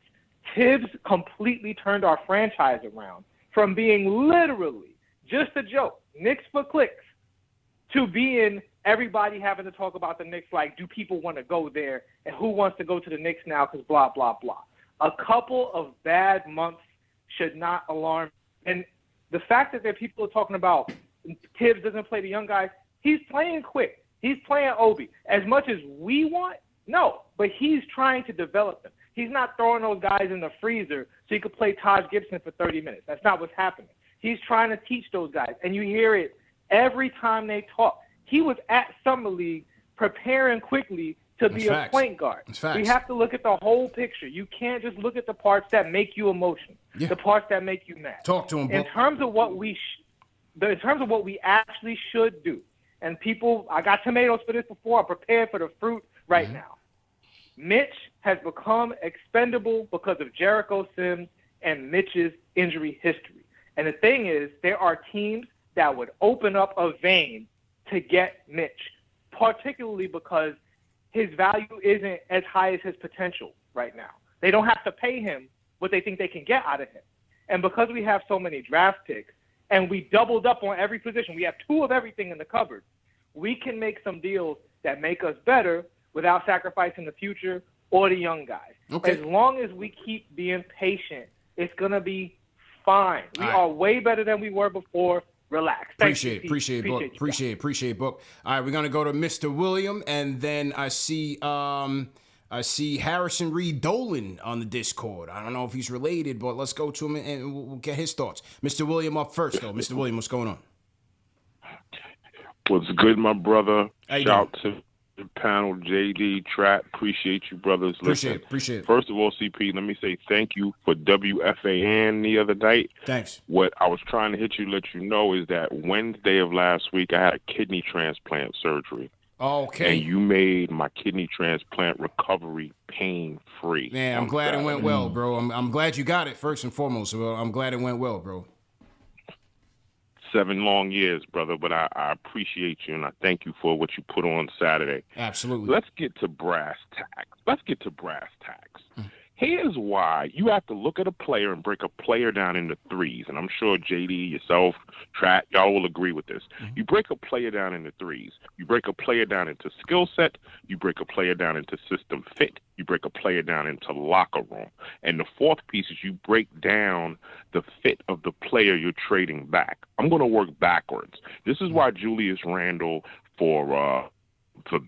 Tibbs completely turned our franchise around from being literally just a joke, Knicks for clicks, to being everybody having to talk about the Knicks like, do people want to go there, and who wants to go to the Knicks now because blah, blah, blah. A couple of bad months should not alarm. And the fact that there are people talking about Tibbs doesn't play the young guys, he's playing quick. He's playing Obi. As much as we want, no, but he's trying to develop them. He's not throwing those guys in the freezer so he could play Taj Gibson for 30 minutes. That's not what's happening. He's trying to teach those guys, and you hear it every time they talk. He was at Summer League preparing quickly to be a point guard. We have to look at the whole picture. You can't just look at the parts that make you emotional, the parts that make you mad. Talk to him, in terms of what we actually should do. And people, I got tomatoes for this before. I'm prepared for the fruit right now. Mitch has become expendable because of Jericho Sims and Mitch's injury history. And the thing is, there are teams that would open up a vein to get Mitch, particularly because his value isn't as high as his potential right now. They don't have to pay him what they think they can get out of him. And because we have so many draft picks and we doubled up on every position, we have 2 of everything in the cupboard, we can make some deals that make us better without sacrificing the future or the young guys. Okay. As long as we keep being patient, it's going to be fine. We are way better than we were before. Relax. Appreciate it, Book. All right, we're going to go to Mr. William, and then I see Harrison Reed Dolan on the Discord. I don't know if he's related, but let's go to him and we'll get his thoughts. Mr. William up first, though. Mr. William, what's going on? What's good, my brother? Shout to the panel, JD, Trap. Appreciate you, brothers. Appreciate it. First of all, CP, let me say thank you for WFAN the other night. Thanks. What I was trying to let you know is that Wednesday of last week, I had a kidney transplant surgery. Okay. And you made my kidney transplant recovery pain-free. Man, I'm glad it went well, bro. I'm glad you got it, first and foremost. So I'm glad it went well, bro. 7 long years, brother, but I appreciate you, and I thank you for what you put on Saturday. Absolutely. Let's get to brass tacks. Here's why. You have to look at a player and break a player down into threes, and I'm sure JD, yourself, Trap, y'all will agree with this. You break a player down into threes. You break a player down into skill set. You break a player down into system fit. You break a player down into locker room. And the fourth piece is you break down the fit of the player you're trading back. I'm going to work backwards. This is why Julius Randle for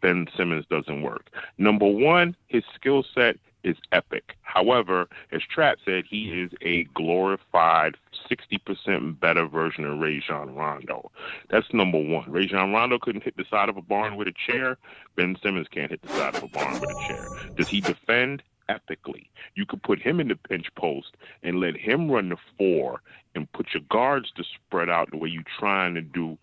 Ben Simmons doesn't work. Number one, his skill set is epic. However, as Trap said, he is a glorified 60% better version of Rajon Rondo. That's number one. Rajon Rondo couldn't hit the side of a barn with a chair. Ben Simmons can't hit the side of a barn with a chair. Does he defend? Epically. You could put him in the pinch post and let him run the 4 and put your guards to spread out the way you're trying to do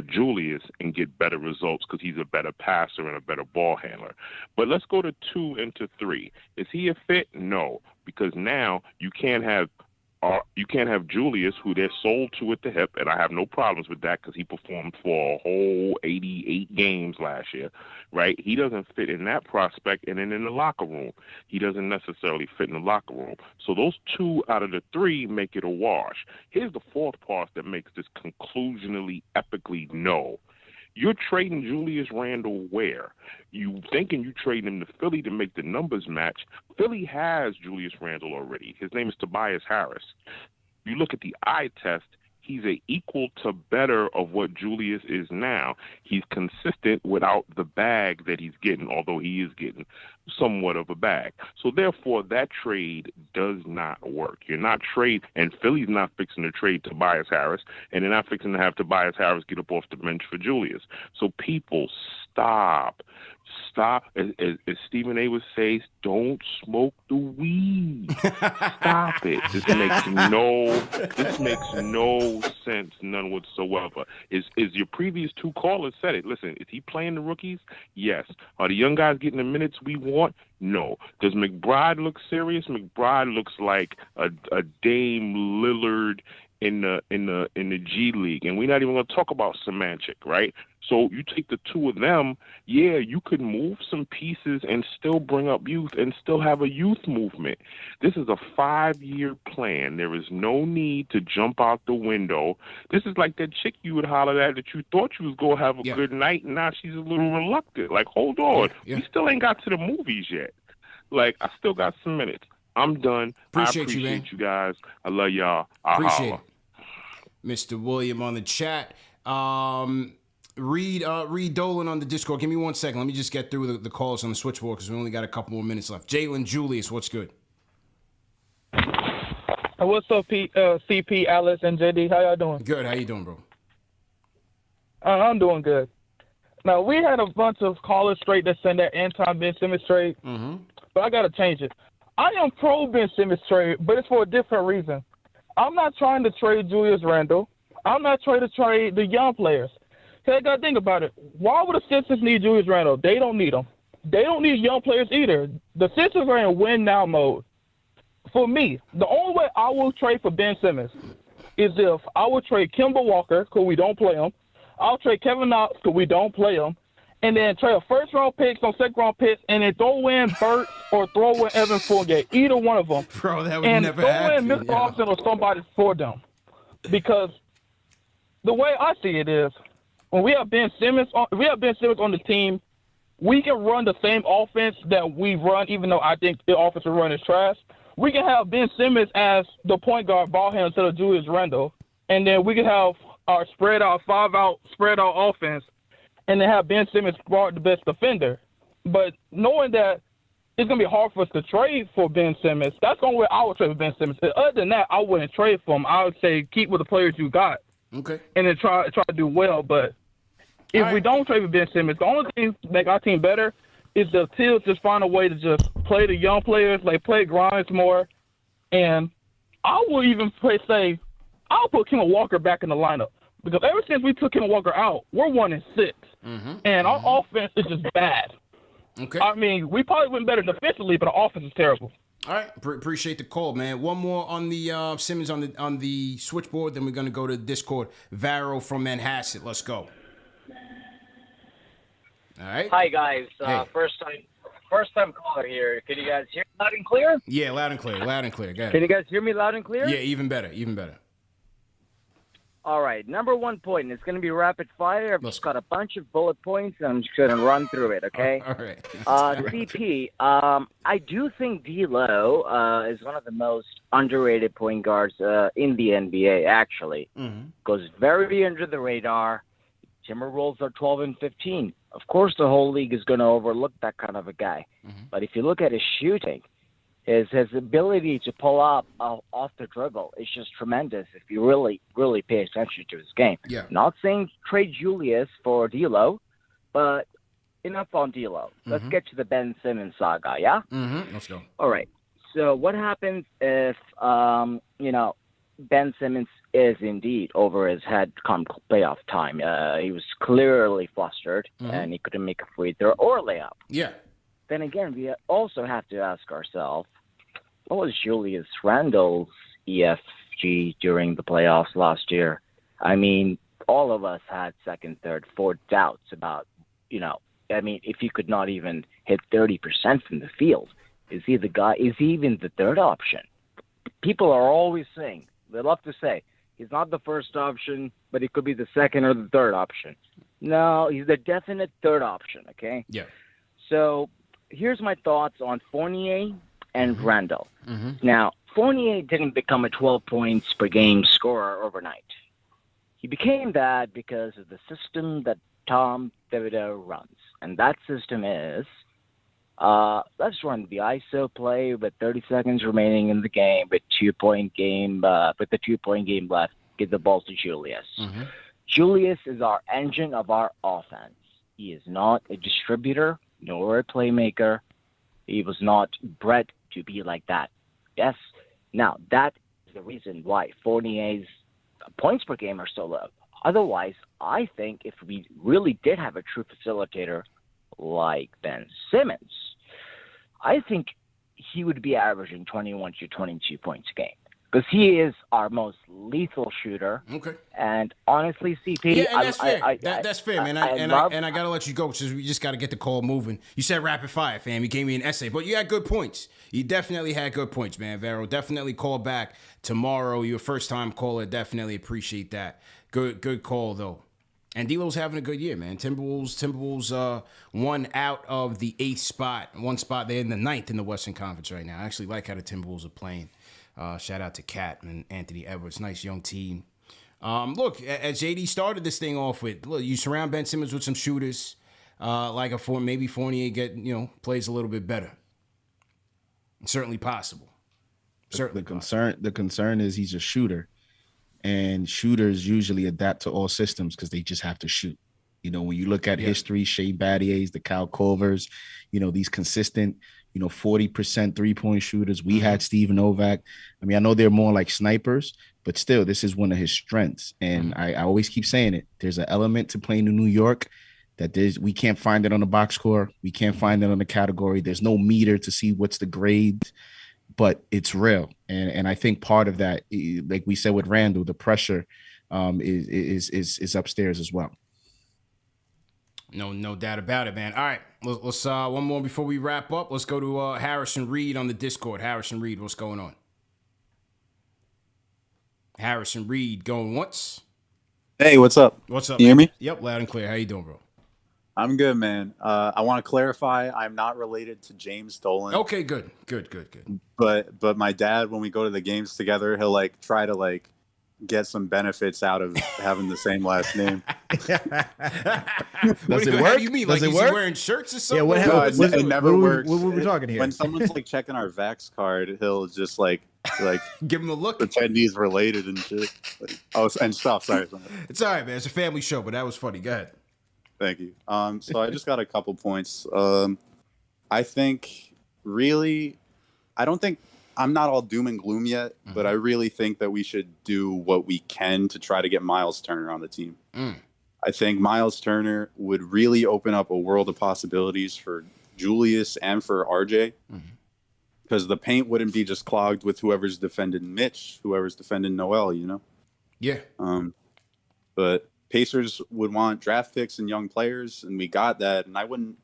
Julius and get better results because he's a better passer and a better ball handler. But let's go to 2 into 3. Is he a fit? No, because now you can't have Julius, who they're sold to at the hip, and I have no problems with that because he performed for a whole 88 games last year, right? He doesn't fit in that prospect, and then in the locker room, he doesn't necessarily fit in the locker room. So those 2 out of the 3 make it a wash. Here's the fourth part that makes this conclusionally, epically no. You're trading Julius Randle where? You thinking you trading him to Philly to make the numbers match. Philly has Julius Randle already. His name is Tobias Harris. You look at the eye test, he's a equal to better of what Julius is now. He's consistent without the bag that he's getting, although he is getting somewhat of a bag. So therefore, that trade does not work. You're not and Philly's not fixing to trade Tobias Harris, and they're not fixing to have Tobias Harris get up off the bench for Julius. So people, stop. As Stephen A. would say, don't smoke the weed. Stop it. This makes no sense, none whatsoever. Is your previous two callers said it? Listen, is he playing the rookies? Yes. Are the young guys getting the minutes we want? No. Does McBride look serious? McBride looks like a Dame Lillard in the G League, and we're not even going to talk about Semantic, right? So you take the two of them, yeah, you could move some pieces and still bring up youth and still have a youth movement. This is a 5-year plan. There is no need to jump out the window. This is like that chick you would holler at that you thought you was going to have a good night, and now she's a little reluctant. Like, hold on. We still ain't got to the movies yet. Like, I still got some minutes. I'm done. I appreciate you guys. I love y'all. Appreciate it. Mr. William on the chat. Read Dolan on the Discord. Give me 1 second. Let me just get through the calls on the switchboard because we only got a couple more minutes left. Jalen Julius, what's good? What's up, CP, Alice, and JD? How y'all doing? Good. How you doing, bro? I'm doing good. Now, we had a bunch of callers straight that send that anti-Ben Simmons trade, but I got to change it. I am pro-Ben Simmons trade, but it's for a different reason. I'm not trying to trade Julius Randle. I'm not trying to trade the young players. Because I got to think about it. Why would the Sixers need Julius Randle? They don't need him. They don't need young players either. The Sixers are in win-now mode. For me, the only way I will trade for Ben Simmons is if I would trade Kemba Walker, because we don't play him. I'll trade Kevin Knox, because we don't play him. And then trade a first-round pick, some second-round picks, and then throw in Burt or throw in Evan Fournier, either one of them. Bro, that would never happen. And throw in Mr. Austin or somebody for them. Because the way I see it is, when we have Ben Simmons on the team, we can run the same offense that we run, even though I think the offensive run is trash. We can have Ben Simmons as the point guard ball handler instead of Julius Randle, and then we can have our spread out offense, and then have Ben Simmons guard the best defender. But knowing that it's going to be hard for us to trade for Ben Simmons, that's the only way I would trade for Ben Simmons. Other than that, I wouldn't trade for him. I would say keep with the players you got. Okay. And then try to do well. But if we don't trade for Ben Simmons, the only thing to make our team better is the Teals just find a way to just play the young players, like play Grimes more. And I will even I'll put Kemba Walker back in the lineup. Because ever since we took Kemba Walker out, we're 1-6. And our offense is just bad. Okay. I mean, we probably went better defensively, but our offense is terrible. All right, appreciate the call, man. One more on the Simmons on the switchboard, then we're gonna go to Discord. Varel from Manhasset, let's go. All right. Hi guys, Hey. first time caller here. Can you guys hear me loud and clear? Yeah, loud and clear. Go ahead. Can you guys hear me loud and clear? Yeah, even better. All right, number 1 point. It's going to be rapid fire. I've just got a bunch of bullet points, and I'm just going to run through it, okay? All right. CP, I do think D'Lo is one of the most underrated point guards in the NBA, actually. Goes very under the radar. Timberwolves are 12 and 15. Of course, the whole league is going to overlook that kind of a guy. But if you look at his shooting, his ability to pull up off the dribble is just tremendous if you really, really pay attention to his game. Yeah. Not saying trade Julius for D'Lo, but enough on D'Lo. Let's get to the Ben Simmons saga, yeah? Let's go. All right. So what happens if, Ben Simmons is indeed over his head come playoff time? He was clearly flustered, and he couldn't make a free throw or layup. Yeah. Then again, we also have to ask ourselves, what was Julius Randle's EFG during the playoffs last year? I mean, all of us had second, third, fourth doubts about, if he could not even hit 30% from the field, is he even the third option? People are always saying, they love to say, he's not the first option, but he could be the second or the third option. No, he's the definite third option, okay? Yeah. So here's my thoughts on Fournier and Randle. Now, Fournier didn't become a 12 points per game scorer overnight. He became that because of the system that Tom Thibodeau runs. And that system is, let's run the ISO play with 30 seconds remaining in the game, with the 2-point game left, get the ball to Julius. Mm-hmm. Julius is our engine of our offense. He is not a distributor nor a playmaker. He was not bred to be like that. Yes. Now, that is the reason why Fournier's points per game are so low. Otherwise, I think if we really did have a true facilitator like Ben Simmons, I think he would be averaging 21 to 22 points a game. Because he is our most lethal shooter. Okay. And honestly, CP, yeah, and that's fair. That's fair, man. I gotta let you go because we just gotta get the call moving. You said rapid fire, fam. You gave me an essay, but you had good points. You definitely had good points, man. Varel, definitely call back tomorrow. You're a first time caller. Definitely appreciate that. Good call though. And D'Lo's having a good year, man. Timberwolves one out of the 8th spot. One spot. They're in the 9th in the Western Conference right now. I actually like how the Timberwolves are playing. Shout out to Cat and Anthony Edwards. Nice young team. Look, as JD started this thing off with, look, you surround Ben Simmons with some shooters, maybe Fournier plays a little bit better. It's certainly possible. The concern is he's a shooter, and shooters usually adapt to all systems because they just have to shoot. When you look at history, Shea Battiers, the Kyle Culvers, these consistent, 40% 3-point shooters. We had Steve Novak. I mean, I know they're more like snipers, but still, this is one of his strengths. And I always keep saying it. There's an element to playing in New York that we can't find it on the box score. We can't find it on the category. There's no meter to see what's the grade, but it's real. And I think part of that, like we said with Randle, the pressure is upstairs as well. No doubt about it, man. All right, let's one more before we wrap up. Let's go to Harrison Reed on the Discord. Harrison Reed, what's going on? Harrison Reed going once. Hey, what's up? What's up? Can you hear me? Yep, loud and clear. How you doing, bro? I'm good, man. I want to clarify, I'm not related to James Dolan. Okay, good. But my dad, when we go to the games together, he'll try to get some benefits out of having the same last name. Does it work? How do you mean? Does it is work? he wearing shirts or something? Yeah, what happened? No, it never works. What were we talking here? When someone's checking our Vax card, he'll just give him a look, pretend he's related and shit. And stuff. Sorry. It's all right, man. It's a family show, but that was funny. Go ahead. Thank you. So I just got a couple points. I think I'm not all doom and gloom yet, but I really think that we should do what we can to try to get Miles Turner on the team. I think Miles Turner would really open up a world of possibilities for Julius and for RJ, because the paint wouldn't be just clogged with whoever's defending Mitch, whoever's defending Noel, Yeah. But Pacers would want draft picks and young players, and we got that. And I wouldn't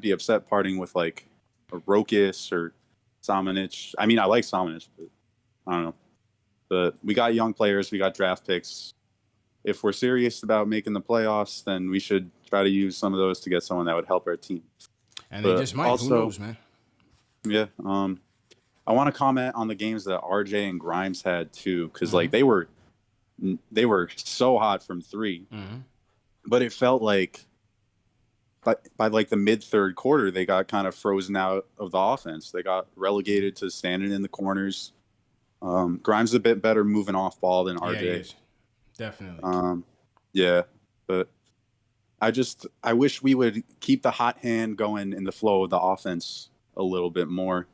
be upset parting with a Rokas or Samanic. I mean, I like Samanic, but I don't know. But we got young players, we got draft picks. If we're serious about making the playoffs, then we should try to use some of those to get someone that would help our team. And they just might. Also, who knows, man? Yeah. I want to comment on the games that RJ and Grimes had too, because they were so hot from 3, but it felt like by the mid-third quarter, they got kind of frozen out of the offense. They got relegated to standing in the corners. Grimes is a bit better moving off ball than RJ. Yeah, he is. Definitely. Yeah, but I wish we would keep the hot hand going in the flow of the offense a little bit more.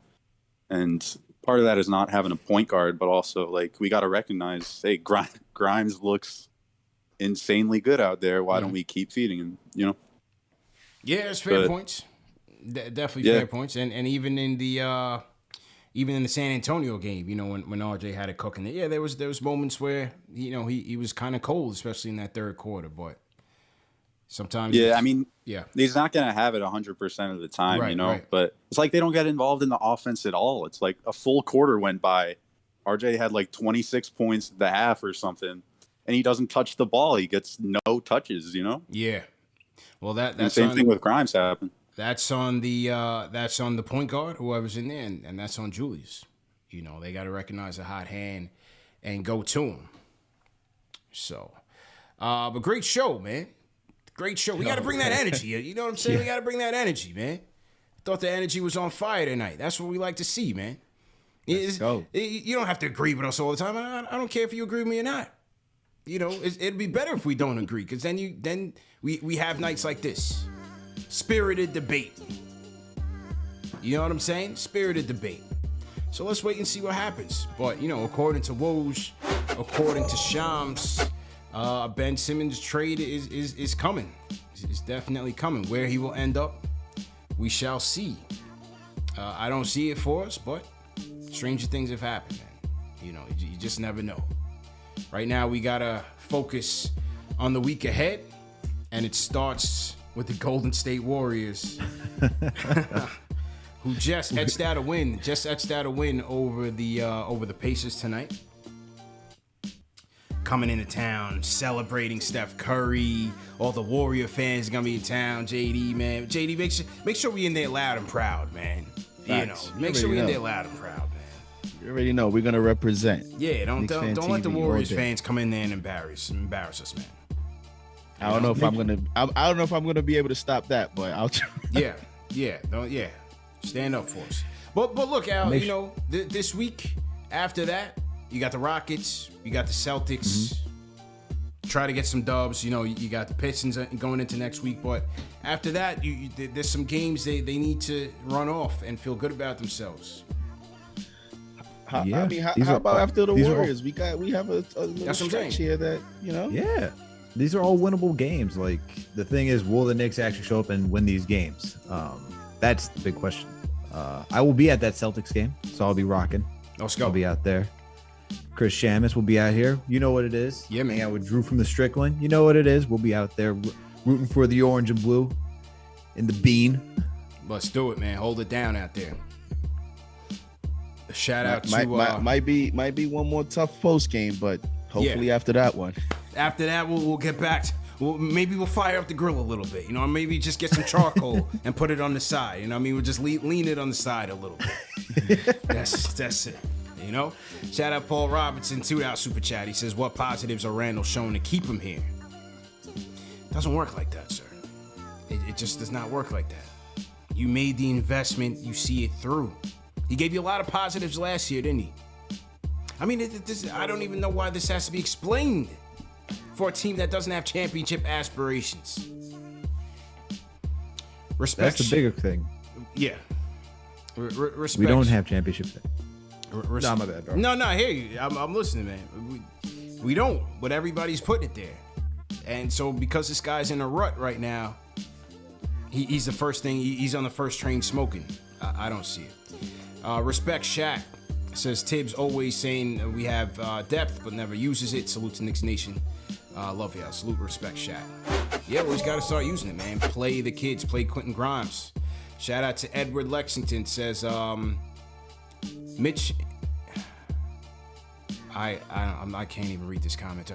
And part of that is not having a point guard, but also we got to recognize, hey, Grimes looks insanely good out there. Why don't we keep feeding him? Yeah, it's fair points. Definitely fair points. And even in the San Antonio game, when RJ had it cooking, there was moments where he was kind of cold, especially in that third quarter. But sometimes, he's not gonna have it 100% of the time, Right. But it's they don't get involved in the offense at all. It's a full quarter went by, RJ had 26 points at the half or something, and he doesn't touch the ball. He gets no touches, Yeah. Well, that's the same thing with Grimes happened. That's on the point guard, whoever's in there, and that's on Julius. They got to recognize a hot hand and go to him. So, but great show, man. Great show. We got to bring that energy. You know what I'm saying? Yeah. We got to bring that energy, man. Thought the energy was on fire tonight. That's what we like to see, man. You don't have to agree with us all the time. I don't care if you agree with me or not. You know, it'd be better if we don't agree, because then we have nights like this. Spirited debate. You know what I'm saying? Spirited debate. So let's wait and see what happens. But, you know, according to Woj, according to Shams, Ben Simmons trade is coming. It's definitely coming. Where he will end up, we shall see. I don't see it for us, but stranger things have happened, man. You know, you just never know. Right now, we gotta focus on the week ahead, and it starts with the Golden State Warriors, who just etched out a win over the Pacers tonight. Coming into town, celebrating Steph Curry. All the Warrior fans are gonna be in town. JD, man. JD, make sure we in there loud and proud, man. Nice. You know, make sure we in there loud and proud, man. You already know we're gonna represent. Yeah, don't let the Warriors fans come in there and embarrass us, man. I don't know if I'm gonna be able to stop that, but I'll try. Yeah. Stand up for us. But look, Al, you know, this week after that, you got the Rockets, you got the Celtics. Try to get some dubs. You know, you got the Pistons going into next week, but after that, there's some games they need to run off and feel good about themselves. How about after the Warriors? We have a little stretch here that, you know. Yeah, these are all winnable games. Like, the thing is, will the Knicks actually show up and win these games? That's the big question. I will be at that Celtics game, so I'll be rocking. Let's go. I'll be out there. Chris Shamus will be out here. You know what it is. Yeah, man. Hang out with Drew from the Strickland. You know what it is. We'll be out there rooting for the orange and blue in the bean. Let's do it, man. Hold it down out there. Shout out to might be one more tough post game, but hopefully after that one. After that, we'll get back. Maybe we'll fire up the grill a little bit. You know, maybe just get some charcoal and put it on the side. You know what I mean? We'll just lean it on the side a little bit. That's it. You know? Shout out Paul Robinson, $2 super chat. He says, what positives are Randle showing to keep him here? Doesn't work like that, sir. It just does not work like that. You made the investment. You see it through. He gave you a lot of positives last year, didn't he? I mean, I don't even know why this has to be explained for a team that doesn't have championship aspirations. Respect. That's the bigger thing. Yeah. Respect. We don't have championship. No, my bad, bro. No, I hear you. I'm listening, man. We don't, but everybody's putting it there. And so because this guy's in a rut right now, he's the first thing. He's on the first train smoking. I don't see it. Respect Shaq. Says Tibbs always saying we have depth but never uses it. Salute to Knicks Nation. Love y'all. Salute, respect Shaq. Yeah, we just got to start using it, man. Play the kids. Play Quentin Grimes. Shout out to Edward Lexington. Says Mitch. I can't even read this comment.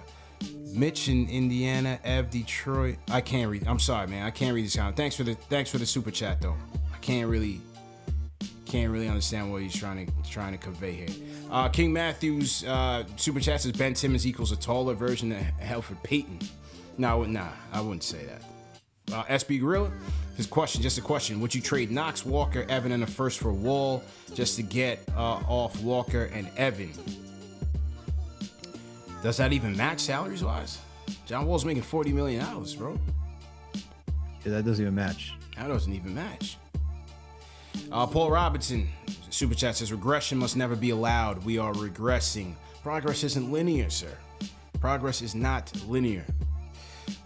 Mitch in Indiana, Ev Detroit. I can't read. I'm sorry, man. I can't read this comment. Thanks for the super chat though. I can't really understand what he's trying to convey here. King Matthews super chat says Ben Simmons equals a taller version of Elfrid Payton. No, I wouldn't say that. SB Gorilla, just a question. Would you trade Knox, Walker, Evan, and a first for Wall just to get off Walker and Evan? Does that even match salaries wise? John Wall's making $40 million, bro. Yeah, that doesn't even match. That doesn't even match. Paul Robinson, super chat says, regression must never be allowed. We are regressing. Progress isn't linear, sir. Progress is not linear.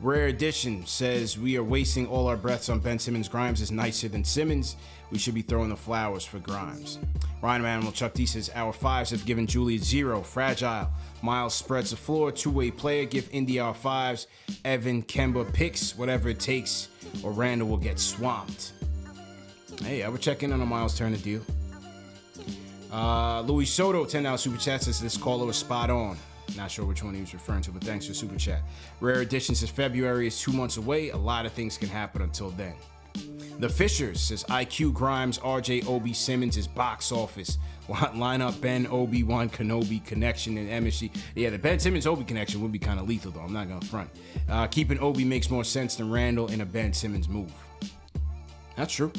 Rare Edition says, we are wasting all our breaths on Ben Simmons. Grimes is nicer than Simmons. We should be throwing the flowers for Grimes. Ryan Animal Chuck D says, our fives have given Julius 0. Fragile. Miles spreads the floor. Two-way player. Give Indy our fives. Evan, Kemba picks whatever it takes, or Randle will get swamped. Hey, I would check in on a Miles Turner deal. Louis Soto, $10 super chat says this caller was spot on. Not sure which one he was referring to, but thanks for super chat. Rare Edition says February is 2 months away. A lot of things can happen until then. The Fishers says IQ, Grimes, RJ, Obi, Simmons is box office. Line up Ben, Obi-Wan Kenobi connection and MSG. Yeah, the Ben Simmons Obi connection would be kind of lethal though. I'm not gonna front. Keeping Obi makes more sense than Randle in a Ben Simmons move. That's true.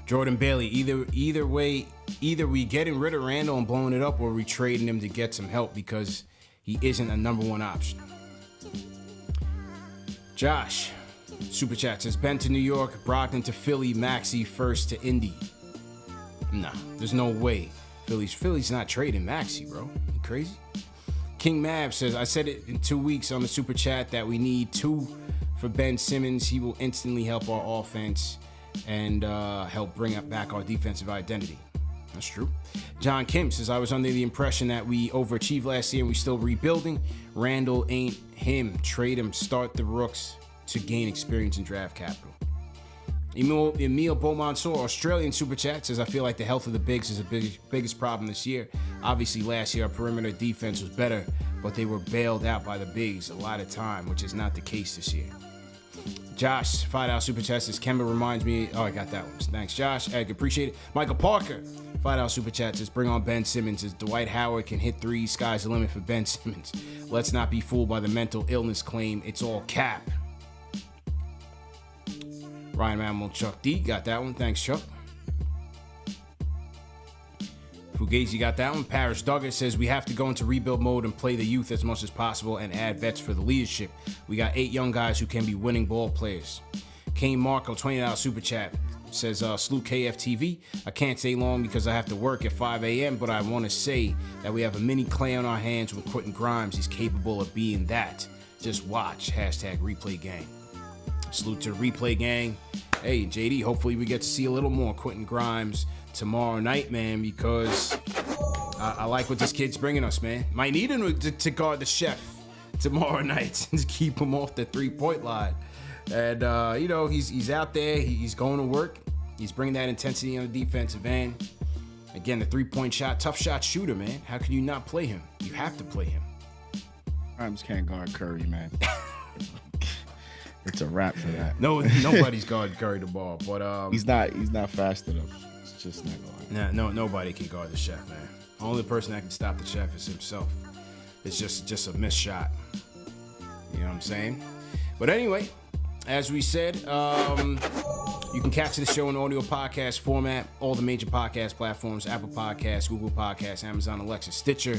Jordan Bailey. Either way, either we getting rid of Randle and blowing it up, or we trading him to get some help because he isn't a number one option. Josh, super chat says Ben to New York, Brogdon to Philly, Maxey first to Indy. Nah, there's no way. Philly's not trading Maxey, bro. You crazy? King Mab says, I said it in 2 weeks on the super chat that we need 2 for Ben Simmons. He will instantly help our offense and help bring back our defensive identity. That's true. John Kim says, I was under the impression that we overachieved last year and we still rebuilding. Randle ain't him. Trade him. Start the rooks to gain experience and draft capital. Emil Beaumontsor, Australian super chat, says, I feel like the health of the bigs is the biggest problem this year. Obviously, last year our perimeter defense was better, but they were bailed out by the bigs a lot of time, which is not the case this year. Josh, $5 super chat says, Kemba reminds me. Oh, I got that one. Thanks, Josh. I appreciate it. Michael Parker, $5 super chat says, bring on Ben Simmons. As Dwight Howard can hit threes, sky's the limit for Ben Simmons. Let's not be fooled by the mental illness claim. It's all cap. Ryan Mammal, Chuck D got that one. Thanks, Chuck. Fugazi got that one. Parrish Duggar says we have to go into rebuild mode and play the youth as much as possible and add vets for the leadership. We got 8 young guys who can be winning ball players. Kane Marco, $20 super chat, says, salute KFTV. I can't stay long because I have to work at 5 a.m., but I want to say that we have a mini Clay on our hands with Quentin Grimes. He's capable of being that. Just watch. #replay gang. Salute to the replay gang. Hey, JD, hopefully we get to see a little more Quentin Grimes tomorrow night, man, because I like what this kid's bringing us, man. Might need him to guard the chef tomorrow night to keep him off the three-point line. And, he's out there. He's going to work. He's bringing that intensity on the defensive end. Again, the three-point shot, tough shot shooter, man. How can you not play him? You have to play him. Grimes can't guard Curry, man. It's a wrap for that. No, nobody's guard Curry the ball, but he's not fast enough. It's just not going. Nobody can guard the chef, man. Only person that can stop the chef is himself. It's just a missed shot. You know what I'm saying? But anyway, as we said, you can catch the show in audio podcast format, all the major podcast platforms: Apple Podcasts, Google Podcasts, Amazon Alexa, Stitcher,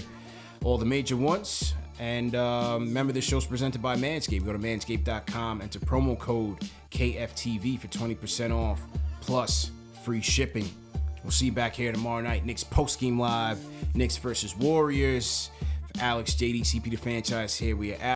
all the major ones. And remember, this show's presented by Manscaped. Go to manscaped.com, enter promo code KFTV for 20% off, plus free shipping. We'll see you back here tomorrow night. Knicks post-game live, Knicks versus Warriors. For Alex, JD, CP the franchise here. We are out.